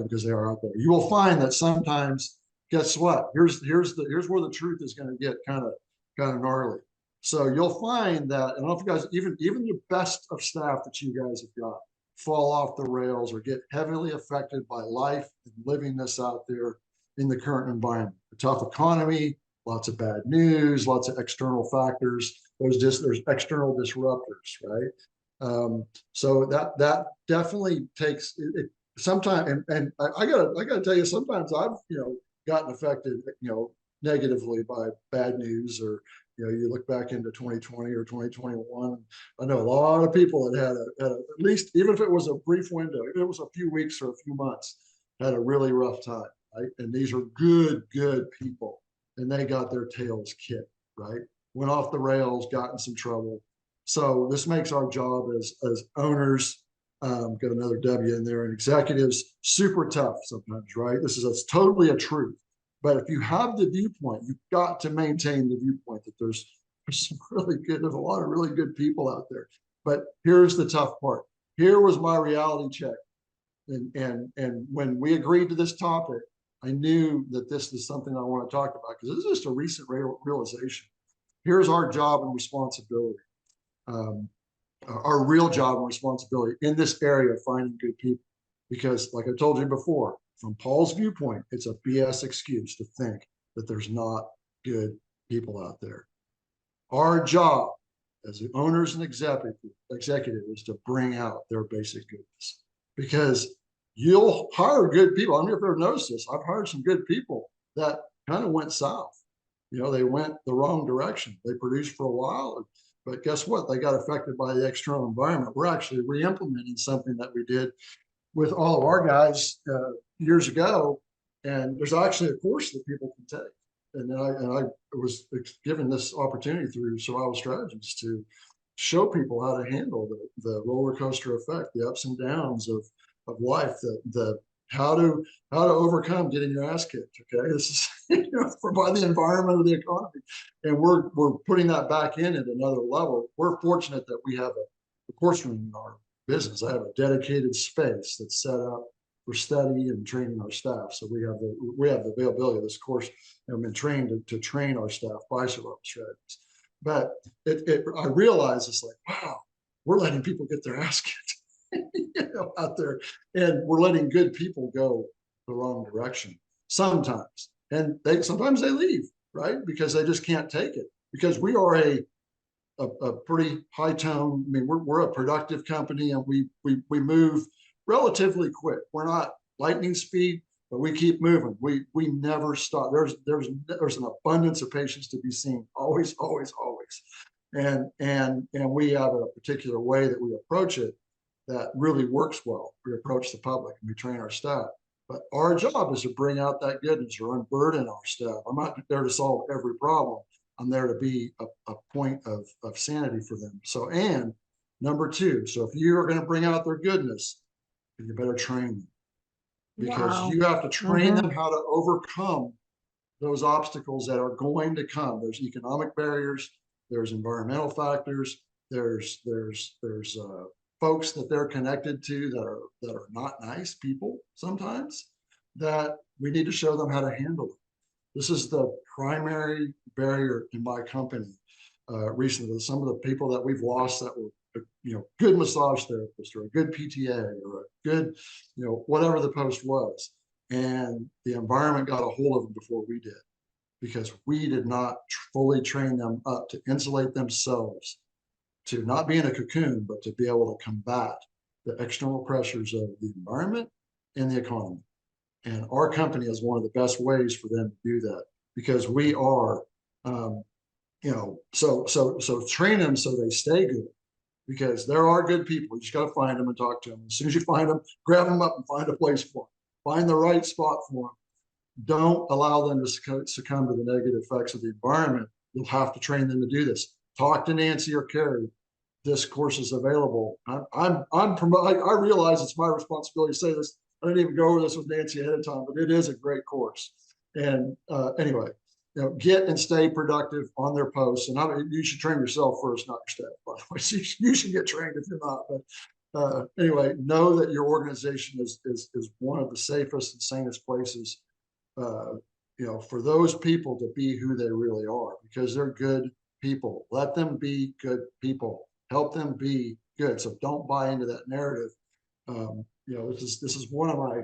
because they are out there. You will find that sometimes, guess what? Here's where the truth is going to get kind of gnarly. So you'll find that, and I don't know if you guys, even the best of staff that you guys have got fall off the rails or get heavily affected by life and living this out there in the current environment. A tough economy, lots of bad news, lots of external factors. There's external disruptors, right? So that definitely takes it sometimes. And I gotta tell you, sometimes I've gotten affected negatively by bad news, or you look back into 2020 or 2021. I know a lot of people that had at least, even if it was a brief window, if it was a few weeks or a few months, had a really rough time, right? And these are good people. And they got their tails kicked, right? Went off the rails, got in some trouble. So this makes our job as owners, got another W in there, and executives super tough sometimes, right? This is totally a truth. But if you have the viewpoint, you've got to maintain the viewpoint that there's some there's a lot of really good people out there. But here's the tough part. Here was my reality check. And when we agreed to this topic, I knew that this is something I want to talk about because this is just a recent realization. Here's our job and responsibility, our real job and responsibility in this area of finding good people. Because like I told you before, from Paul's viewpoint, it's a BS excuse to think that there's not good people out there. Our job as the owners and executive is to bring out their basic goodness, because you'll hire good people. I don't know if you've ever noticed this. I've hired some good people that kind of went south. They went the wrong direction. They produced for a while, but guess what? They got affected by the external environment. We're actually re-implementing something that we did with all of our guys years ago. And there's actually a course that people can take. And I was given this opportunity through Survival Strategies to show people how to handle the roller coaster effect, the ups and downs of life, the how to overcome getting your ass kicked. Okay, this is by the environment of the economy, and we're putting that back in at another level. We're fortunate that we have a course room in our business. I have a dedicated space that's set up for study and training our staff. So we have the availability of this course, and been trained to train our staff by Survival Strategies. But I realize it's like, wow, we're letting people get their ass kicked out there, and we're letting good people go the wrong direction sometimes. And sometimes they leave, right? Because they just can't take it. Because we are a pretty high tone. I mean, we're a productive company, and we move relatively quick. We're not lightning speed, but we keep moving. We never stop. There's an abundance of patients to be seen, always, always, always. And we have a particular way that we approach it that really works well. We approach the public and we train our staff. But our job is to bring out that goodness or unburden our staff. I'm not there to solve every problem. I'm there to be a point of sanity for them. So, and number two, so if you are going to bring out their goodness, you better train them, because Wow. you have to train Mm-hmm. them how to overcome those obstacles that are going to come. There's economic barriers, there's environmental factors, there's folks that they're connected to that are not nice people sometimes, that we need to show them how to handle it. This is the primary barrier in my company. Recently, some of the people that we've lost that were, good massage therapist or a good PTA or a good, whatever the post was. And the environment got a hold of them before we did, because we did not fully train them up to insulate themselves, to not be in a cocoon, but to be able to combat the external pressures of the environment and the economy. And our company is one of the best ways for them to do that, because we are, so train them so they stay good, because there are good people. You just got to find them and talk to them. As soon as you find them, grab them up and find a place for them. Find the right spot for them. Don't allow them to succumb to the negative effects of the environment. You'll have to train them to do this. Talk to Nancy or Carrie. This course is available. I realize it's my responsibility to say this. I didn't even go over this with Nancy ahead of time, but it is a great course. And anyway, get and stay productive on their posts. And you should train yourself first, not your staff, by the way. So you should get trained if you're not. But anyway, know that your organization is one of the safest and sanest places, for those people to be who they really are, because they're good people. Let them be good people. Help them be good. So don't buy into that narrative. This is one of my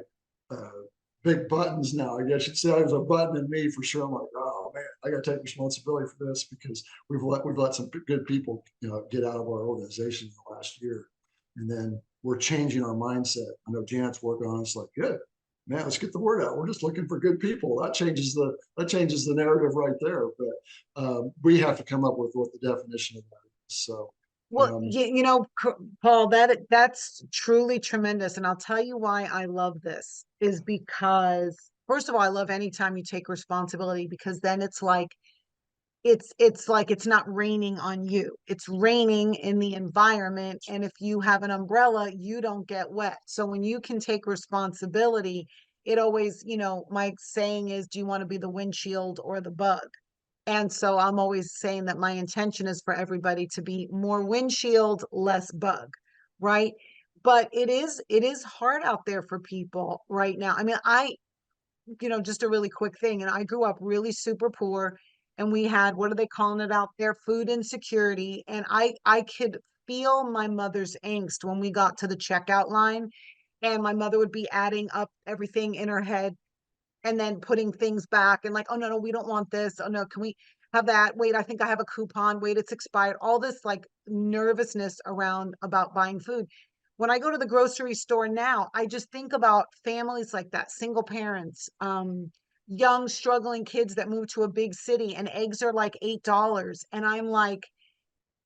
big buttons now. I guess you'd say there's a button in me for sure. I'm like, oh man, I got to take responsibility for this, because we've let some good people get out of our organization in the last year, and then we're changing our mindset. I know Janet's working on it. It's like, good man, let's get the word out. We're just looking for good people. That changes the narrative right there. But we have to come up with what the definition of that is. So. Well, Paul, that's truly tremendous. And I'll tell you why I love this is because, first of all, I love anytime you take responsibility, because then it's like it's not raining on you. It's raining in the environment. And if you have an umbrella, you don't get wet. So when you can take responsibility, it always, my saying is, do you want to be the windshield or the bug? And so I'm always saying that my intention is for everybody to be more windshield, less bug, right? But it is hard out there for people right now. I mean, just a really quick thing. And I grew up really super poor, and we had, what are they calling it out there? Food insecurity. And I could feel my mother's angst when we got to the checkout line, and my mother would be adding up everything in her head and then putting things back and like, oh no, no, we don't want this. Oh no, can we have that? Wait, I think I have a coupon. Wait, it's expired. All this like nervousness around about buying food. When I go to the grocery store now, I just think about families like that, single parents, young struggling kids that move to a big city, and eggs are like $8. And I'm like,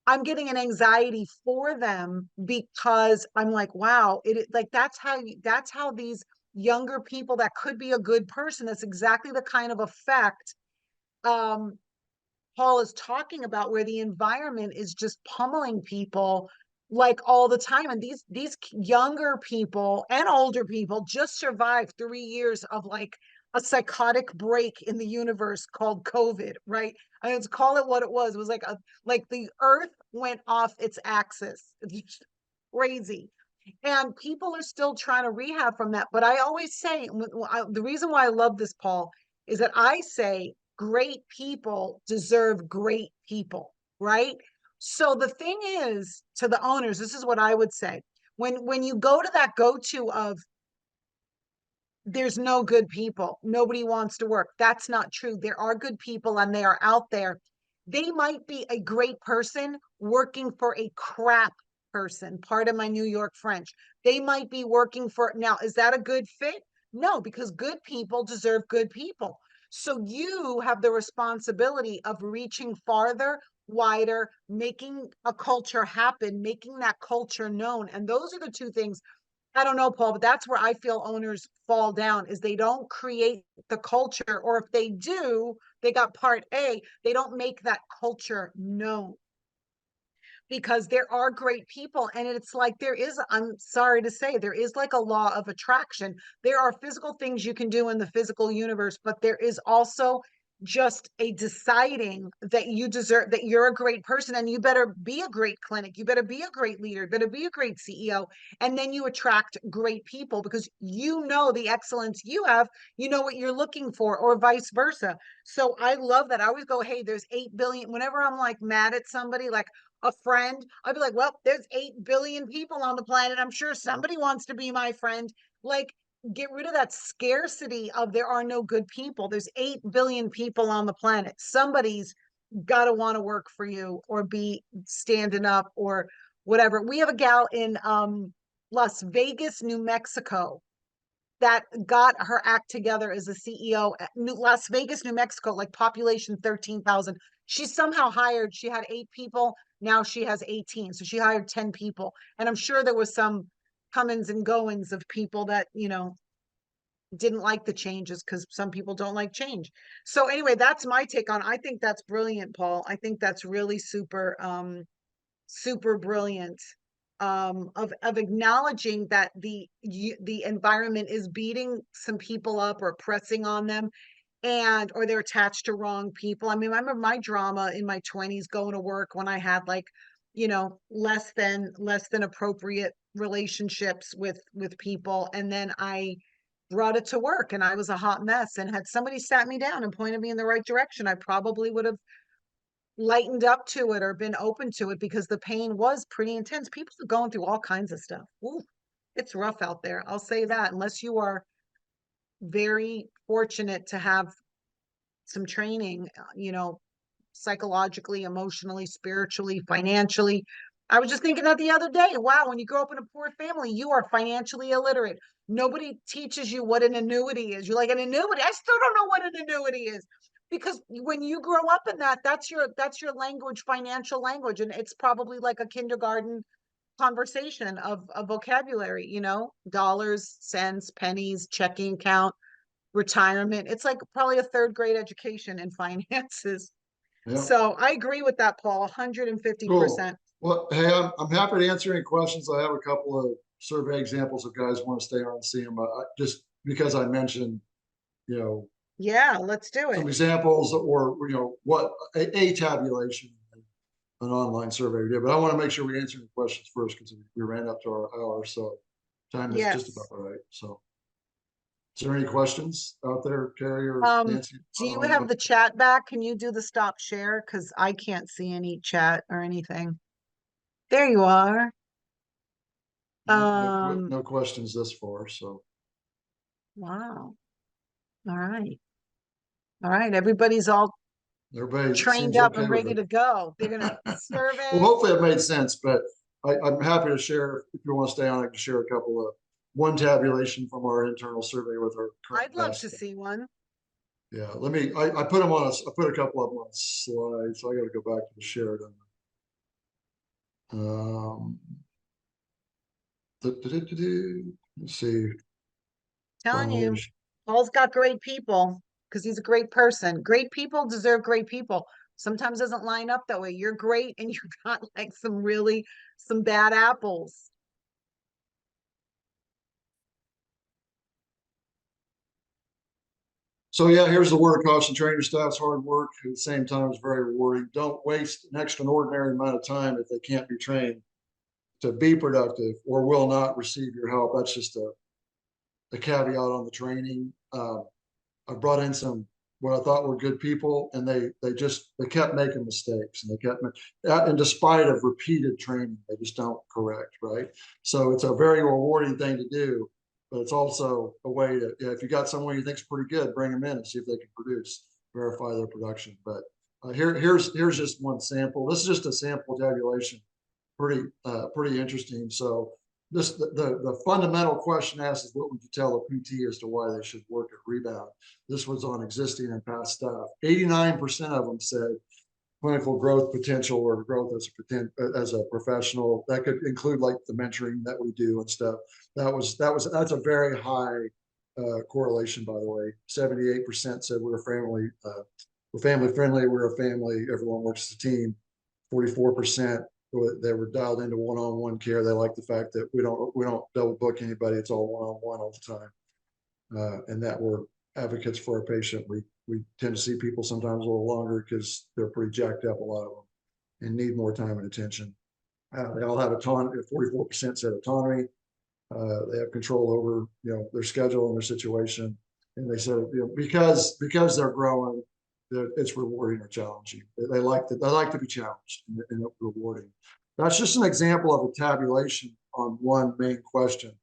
I'm getting an anxiety for them, because I'm like, wow, like that's how these younger people that could be a good person. That's exactly the kind of effect um, Paul is talking about, where the environment is just pummeling people like all the time. And these younger people and older people just survived 3 years of like a psychotic break in the universe called COVID, right? I mean, let's call it what it was. It was like the earth went off its axis. It's crazy. And people are still trying to rehab from that. But I always say, the reason why I love this, Paul, is that I say great people deserve great people, right? So the thing is, to the owners, this is what I would say. When you go to that go-to of there's no good people, nobody wants to work, that's not true. There are good people and they are out there. They might be a great person working for a crap person, part of my New York French. They might be working for, now, is that a good fit? No, because good people deserve good people. So you have the responsibility of reaching farther, wider, making a culture happen, making that culture known. And those are the two things. I don't know, Paul, but that's where I feel owners fall down is they don't create the culture, or if they do, they got part A, they don't make that culture known. Because there are great people, and it's like there is, I'm sorry to say, there is like a law of attraction. There are physical things you can do in the physical universe, but there is also just a deciding that you deserve, that you're a great person, and you better be a great clinic, you better be a great leader, you better be a great CEO, and then you attract great people because you know the excellence you have, you know what you're looking for, or vice versa. So I love that. I always go, hey, there's 8 billion, whenever I'm like mad at somebody, like a friend, I'd be like, well, there's 8 billion people on the planet. I'm sure somebody wants to be my friend. Like, get rid of that scarcity of there are no good people. There's 8 billion people on the planet. Somebody's got to want to work for you or be standing up or whatever. We have a gal in Las Vegas, New Mexico that got her act together as a CEO at Las Vegas, New Mexico, like population 13,000. She somehow hired, she had 8 people. Now she has 18. So she hired 10 people. And I'm sure there was some comings and goings of people that, you know, didn't like the changes because some people don't like change. So anyway, that's my take on, I think that's brilliant, Paul. I think that's really super brilliant, of acknowledging that the environment is beating some people up or pressing on them, and or they're attached to wrong people. I mean, I remember my drama in my 20s going to work when I had like, you know, less than appropriate relationships with people, and then I brought it to work and I was a hot mess, and had somebody sat me down and pointed me in the right direction, I probably would have lightened up to it or been open to it, because the pain was pretty intense. People are going through all kinds of stuff. Ooh, it's rough out there. I'll say that, unless you are very fortunate to have some training, you know, psychologically, emotionally, spiritually, financially. I was just thinking that the other day. Wow, when you grow up in a poor family, you are financially illiterate. Nobody teaches you what an annuity is. You're like, an annuity? I still don't know what an annuity is. Because when you grow up in that, that's your language, financial language. And it's probably like a kindergarten conversation of a vocabulary, you know, dollars, cents, pennies, checking account, retirement. It's like probably a third grade education in finances. Yeah, So I agree with that, Paul, cool. 150%. Well, hey, I'm happy to answer any questions. I have a couple of survey examples if guys want to stay on and see them. Just because I mentioned, you know, Yeah, let's do some it. examples or, you know, what a tabulation, an online survey we did, but I want to make sure we answer the questions first because we ran up to our hour. So time is just about Yes. right. So is there any questions out there, Carrie or Um, Nancy? do you have the chat back? Can you do the stop share? Because I can't see any chat or anything. There you are. No, Um, no questions this far. So wow. All right. All right. Everybody's all everybody trained seems up okay and with ready it. to go. They're gonna Well, survey. hopefully it made sense, but I'm happy to share, if you want to stay on, I can share a couple of one tabulation from our internal survey with our current I'd love to best. see one. Yeah, I put them on I put a couple of them on a slide, so I got to go back to the shared. Um, let's see. Telling Find a way to you, Paul's got great people because he's a great person. Great people deserve great people. Sometimes doesn't line up that way. You're great and you got like some bad apples. So yeah, here's the word of caution. Train your staff's hard work at the same time is very rewarding. Don't waste an extraordinary amount of time if they can't be trained to be productive or will not receive your help. That's just a caveat on the training. I brought in some what I thought were good people, and they kept making mistakes, and they kept and despite of repeated training, they just don't correct, right? So it's a very rewarding thing to do, but it's also a way to, if you got someone you think's pretty good, bring them in and see if they can produce, verify their production. But here's just one sample. This is just a sample tabulation, pretty interesting. So the fundamental question asked is, what would you tell a PT as to why they should work at Rebound? This was on existing and past staff. 89% of them said clinical growth potential or growth as a professional. That could include like the mentoring that we do and stuff. That's a very high correlation, by the way. 78% said we're family friendly, we're a family, everyone works as a team. 44% they were dialed into one-on-one care. They like the fact that we don't double book anybody. It's all one-on-one all the time, and that we're advocates for our patient. We tend to see people sometimes a little longer because they're pretty jacked up, a lot of them, and need more time and attention. They all have autonomy. 44% said autonomy. They have control over their schedule and their situation. And they said because they're growing, it's rewarding or challenging. They like to be challenged and rewarding. That's just an example of a tabulation on one main question.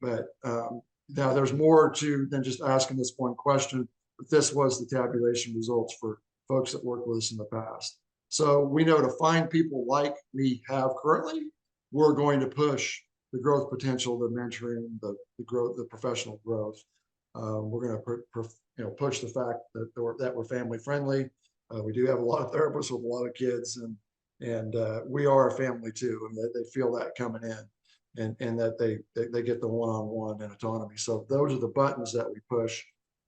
But now there's more to than just asking this one question. But this was the tabulation results for folks that worked with us in the past. So we know to find people like we have currently, we're going to push the growth potential, the mentoring, the growth, the professional growth. We're going to push the fact that we're family friendly. We do have a lot of therapists with a lot of kids, and we are a family too, and that they feel that coming in, and that they get the one-on-one and autonomy. So those are the buttons that we push.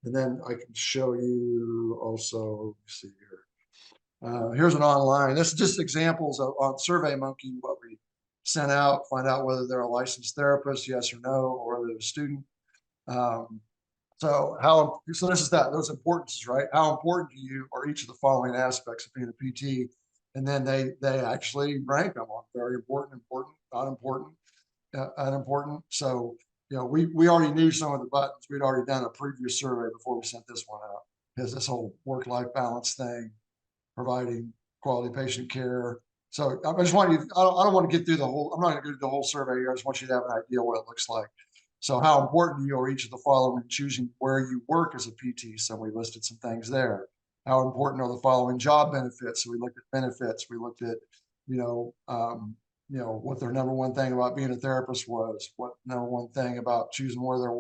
And then I can show you also, let's see here. Here's an online. This is just examples on SurveyMonkey, what we sent out, find out whether they're a licensed therapist, yes or no, or whether they're a student. So this is those importances, right? How important to you are each of the following aspects of being a PT? And then they actually rank them on very important, important, not important, unimportant. So we already knew some of the buttons. We'd already done a previous survey before we sent this one out. Has this whole work-life balance thing, providing quality patient care. So I just want you, I don't want to get through the whole, I'm not going to go through the whole survey here. I just want you to have an idea what it looks like. So how important to you are each of the following, choosing where you work as a PT? So we listed some things there. How important are the following job benefits? So we looked at benefits. We looked at, what their number one thing about being a therapist was, what number one thing about choosing where they're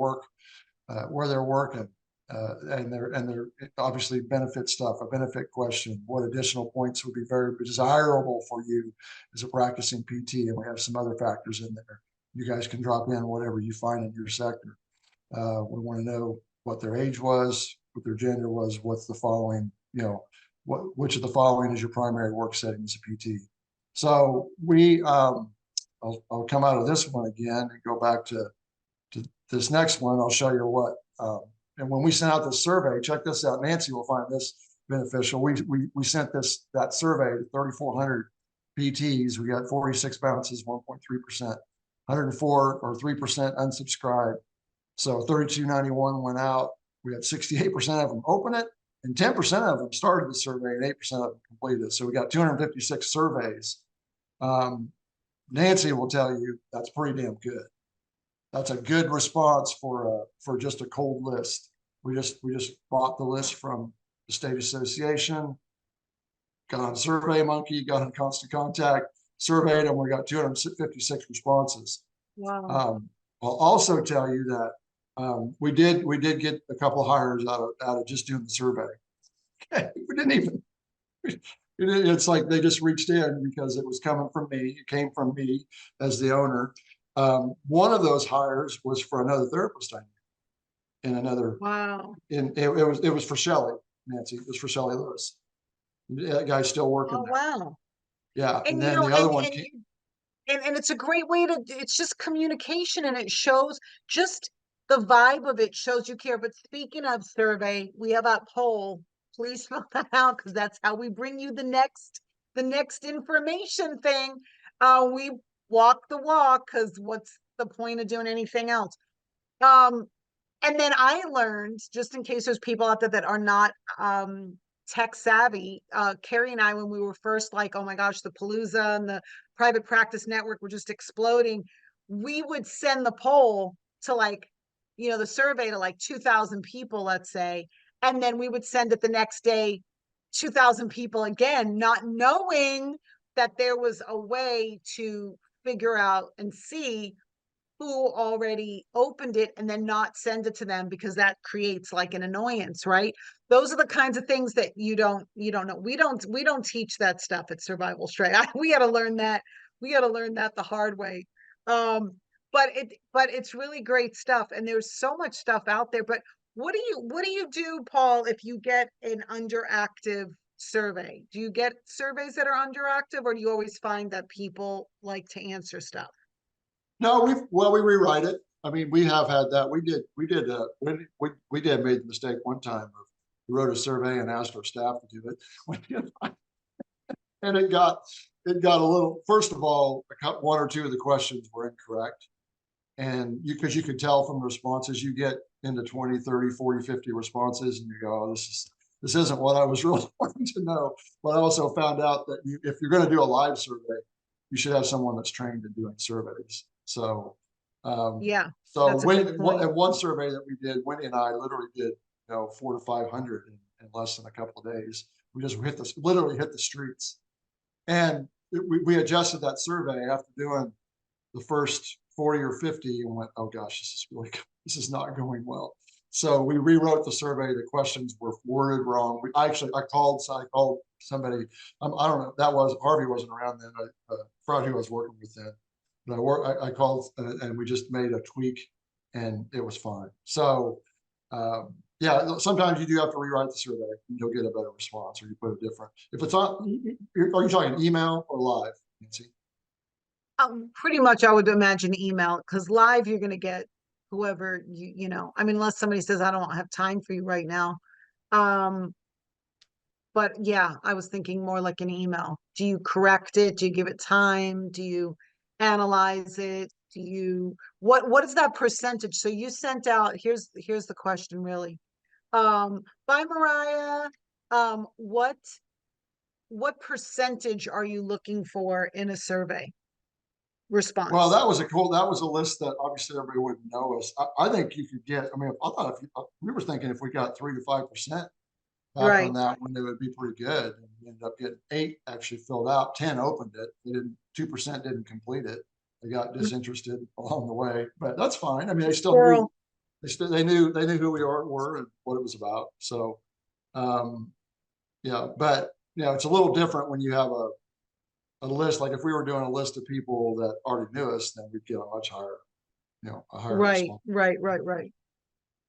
working, and their obviously benefit stuff, a benefit question, what additional points would be very desirable for you as a practicing PT, and we have some other factors in there. You guys can drop in whatever you find in your sector. We want to know what their age was, what their gender was, what's the following, which of the following is your primary work setting as a PT. So I'll come out of this one again and go back to this next one. I'll show you what, and when we sent out this survey, check this out. Nancy will find this beneficial. We sent that survey to 3,400 PTs. We got 46 bounces, 1.3%, 104 or 3% unsubscribed. So 3291 went out. We had 68% of them open it, and 10% of them started the survey, and 8% of them completed it. So we got 256 surveys. Nancy will tell you that's pretty damn good. That's a good response for just a cold list. We just bought the list from the state association, got on SurveyMonkey, got in Constant Contact, surveyed them. We got 256 responses. Wow. I'll also tell you that we did get a couple of hires out of just doing the survey. We didn't even. It's like they just reached in because it was coming from me. It came from me as the owner. One of those hires was for another therapist I knew in another. Wow. It was for Shelley, Nancy. It was for Shelley Lewis. That guy's still working there. Wow. Yeah, And then the other one. And it's a great way to, it's just communication, and it shows just the vibe of it shows you care. But speaking of survey, we have a poll. Please fill that out, because that's how we bring you the next information thing. We walk the walk, because what's the point of doing anything else? And then I learned, just in case there's people out there that are not tech savvy, Carrie and I, when we were first like, oh my gosh, the Palooza and the private practice network were just exploding, we would send the poll to the survey to 2,000 people, let's say, and then we would send it the next day, 2,000 people again, not knowing that there was a way to figure out and see who already opened it and then not send it to them because that creates like an annoyance, right? Those are the kinds of things that you don't know. We don't teach that stuff at Survival Straight. We got to learn that. We got to learn that the hard way. Um, but it's really great stuff, and there's so much stuff out there. But what do you do, Paul, if you get an underactive survey? Do you get surveys that are underactive, or do you always find that people like to answer stuff? No, we rewrite it. I mean, we have had that. We did made the mistake one time of we wrote a survey and asked our staff to do it. And it got a little, first of all, one or two of the questions were incorrect. And because you could tell from the responses, you get into 20, 30, 40, 50 responses and you go, oh, this isn't what I was really wanting to know. But I also found out that if you're going to do a live survey, you should have someone that's trained in doing surveys. So, Yeah, so that's a good point. at one survey that we did, Wendy and I literally did, 400 to 500 in less than a couple of days. We just literally hit the streets, and we adjusted that survey after doing the first 40 or 50 and went, oh gosh, this is not going well. So we rewrote the survey. The questions were worded wrong. I called somebody. I don't know. Harvey wasn't around then. I forgot who I was working with then. But I called and we just made a tweak and it was fine. So yeah, sometimes you do have to rewrite the survey and you'll get a better response, or you put it different. If it's on, are you talking email or live, Nancy? Pretty much, I would imagine email, because live you're going to get whoever I mean, unless somebody says, I don't have time for you right now. Um, but yeah, I was thinking more like an email. Do you correct it? Do you give it time? Do you analyze it? What is that percentage? So you sent out, here's the question really. By Mariah, what percentage are you looking for in a survey Well, response? that was a list that obviously everybody wouldn't know us. I think you could get, I mean, I thought we were thinking if we got 3 to 5% back on Right. that one, it would be pretty good. And we ended up getting 8 actually filled out, 10 opened it. They didn't, 2% didn't complete it. They got disinterested along the way, but that's fine. I mean, Girl. they knew who we were and what it was about. So, um, yeah, but it's a little different when you have a list. Like if we were doing a list of people that already knew us, then we'd get a much higher, a higher Right, response. right, right, right.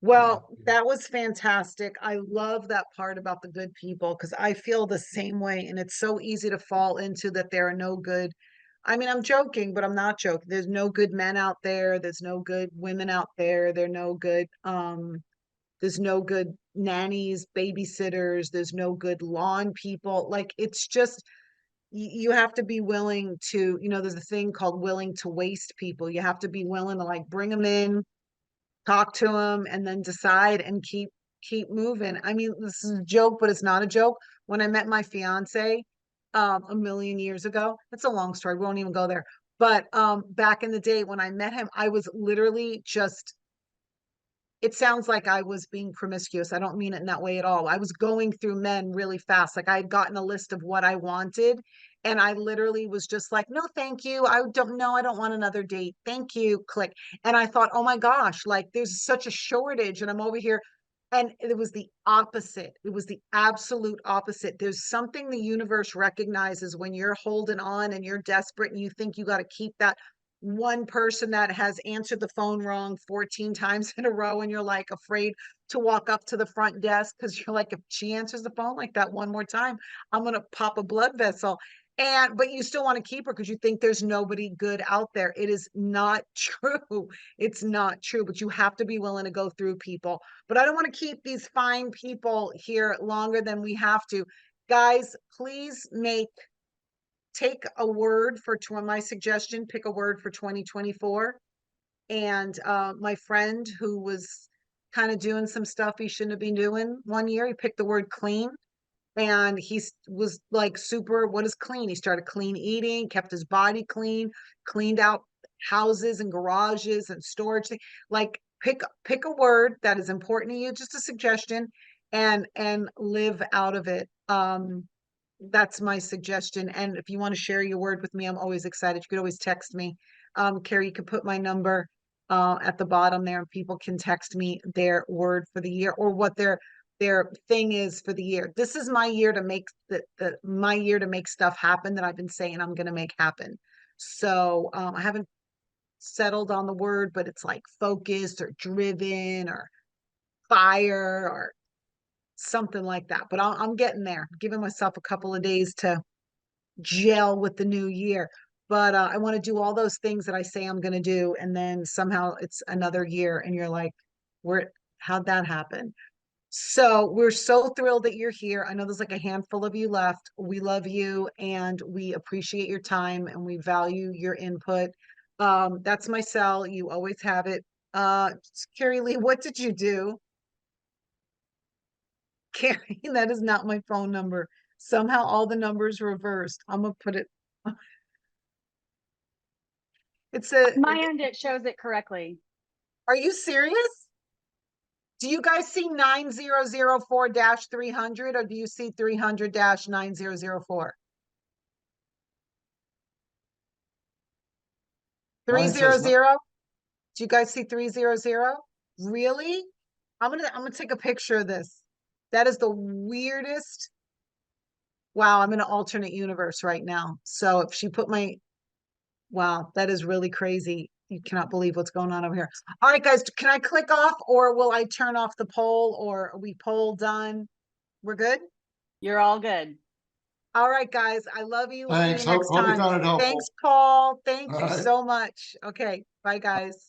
Yeah. Well, that was fantastic. I love that part about the good people, because I feel the same way. And it's so easy to fall into that there are no good. I mean, I'm joking, but I'm not joking. There's no good men out there. There's no good women out there. There's no good nannies, babysitters. There's no good lawn people. Like, it's just, you have to be willing to, there's a thing called willing to waste people. You have to be willing to like bring them in, talk to them, and then decide and keep moving. I mean, this is a joke, but it's not a joke. When I met my fiance a million years ago, it's a long story. We won't even go there. But back in the day when I met him, I was literally just, it sounds like I was being promiscuous. I don't mean it in that way at all. I was going through men really fast. Like I had gotten a list of what I wanted. And I literally was just like, no, thank you. I don't know. I don't want another date. Thank you. Click. And I thought, oh my gosh, like there's such a shortage. And I'm over here. And it was the opposite. It was the absolute opposite. There's something the universe recognizes when you're holding on and you're desperate and you think you got to keep that one person that has answered the phone wrong 14 times in a row, and you're like afraid to walk up to the front desk because you're like, if she answers the phone like that one more time, I'm going to pop a blood vessel. But you still want to keep her because you think there's nobody good out there. It is not true. It's not true, but you have to be willing to go through people. But I don't want to keep these fine people here longer than we have to. Guys, please take a word for my suggestion, pick a word for 2024. And my friend who was kind of doing some stuff he shouldn't have been doing one year, he picked the word clean. And was like super, what is clean? He started clean eating, kept his body clean, cleaned out houses and garages and storage. Like pick a word that is important to you, just a suggestion, and live out of it. That's my suggestion. And if you want to share your word with me, I'm always excited. You could always text me. Carrie, you could put my number at the bottom there, and people can text me their word for the year or what their thing is for the year. This is my year to make my year to make stuff happen that I've been saying I'm going to make happen. So I haven't settled on the word, but it's like focused or driven or fire or something like that. But I'm getting there, giving myself a couple of days to gel with the new year. But I want to do all those things that I say I'm going to do. And then somehow it's another year and you're like, how'd that happen? So we're so thrilled that you're here. I know there's like a handful of you left. We love you and we appreciate your time and we value your input. That's my cell. You always have it. Carrie Lee, what did you do? Carrie, that is not my phone number. Somehow all the numbers reversed. I'm gonna put it. It's My end, it shows it correctly. Are you serious? Do you guys see 9004-300 or do you see 300-9004? 300? Do you guys see 300? Really? I'm gonna take a picture of this. That is the weirdest. Wow, I'm in an alternate universe right now. So if she put wow, that is really crazy. You cannot believe what's going on over here. All right, guys, can I click off or will I turn off the poll or are we poll done? We're good? You're all good. All right, guys, I love you. Thanks. See you next Hope you time. found it helpful. Thanks, Paul. Thank All you right. so much. Okay, bye, guys.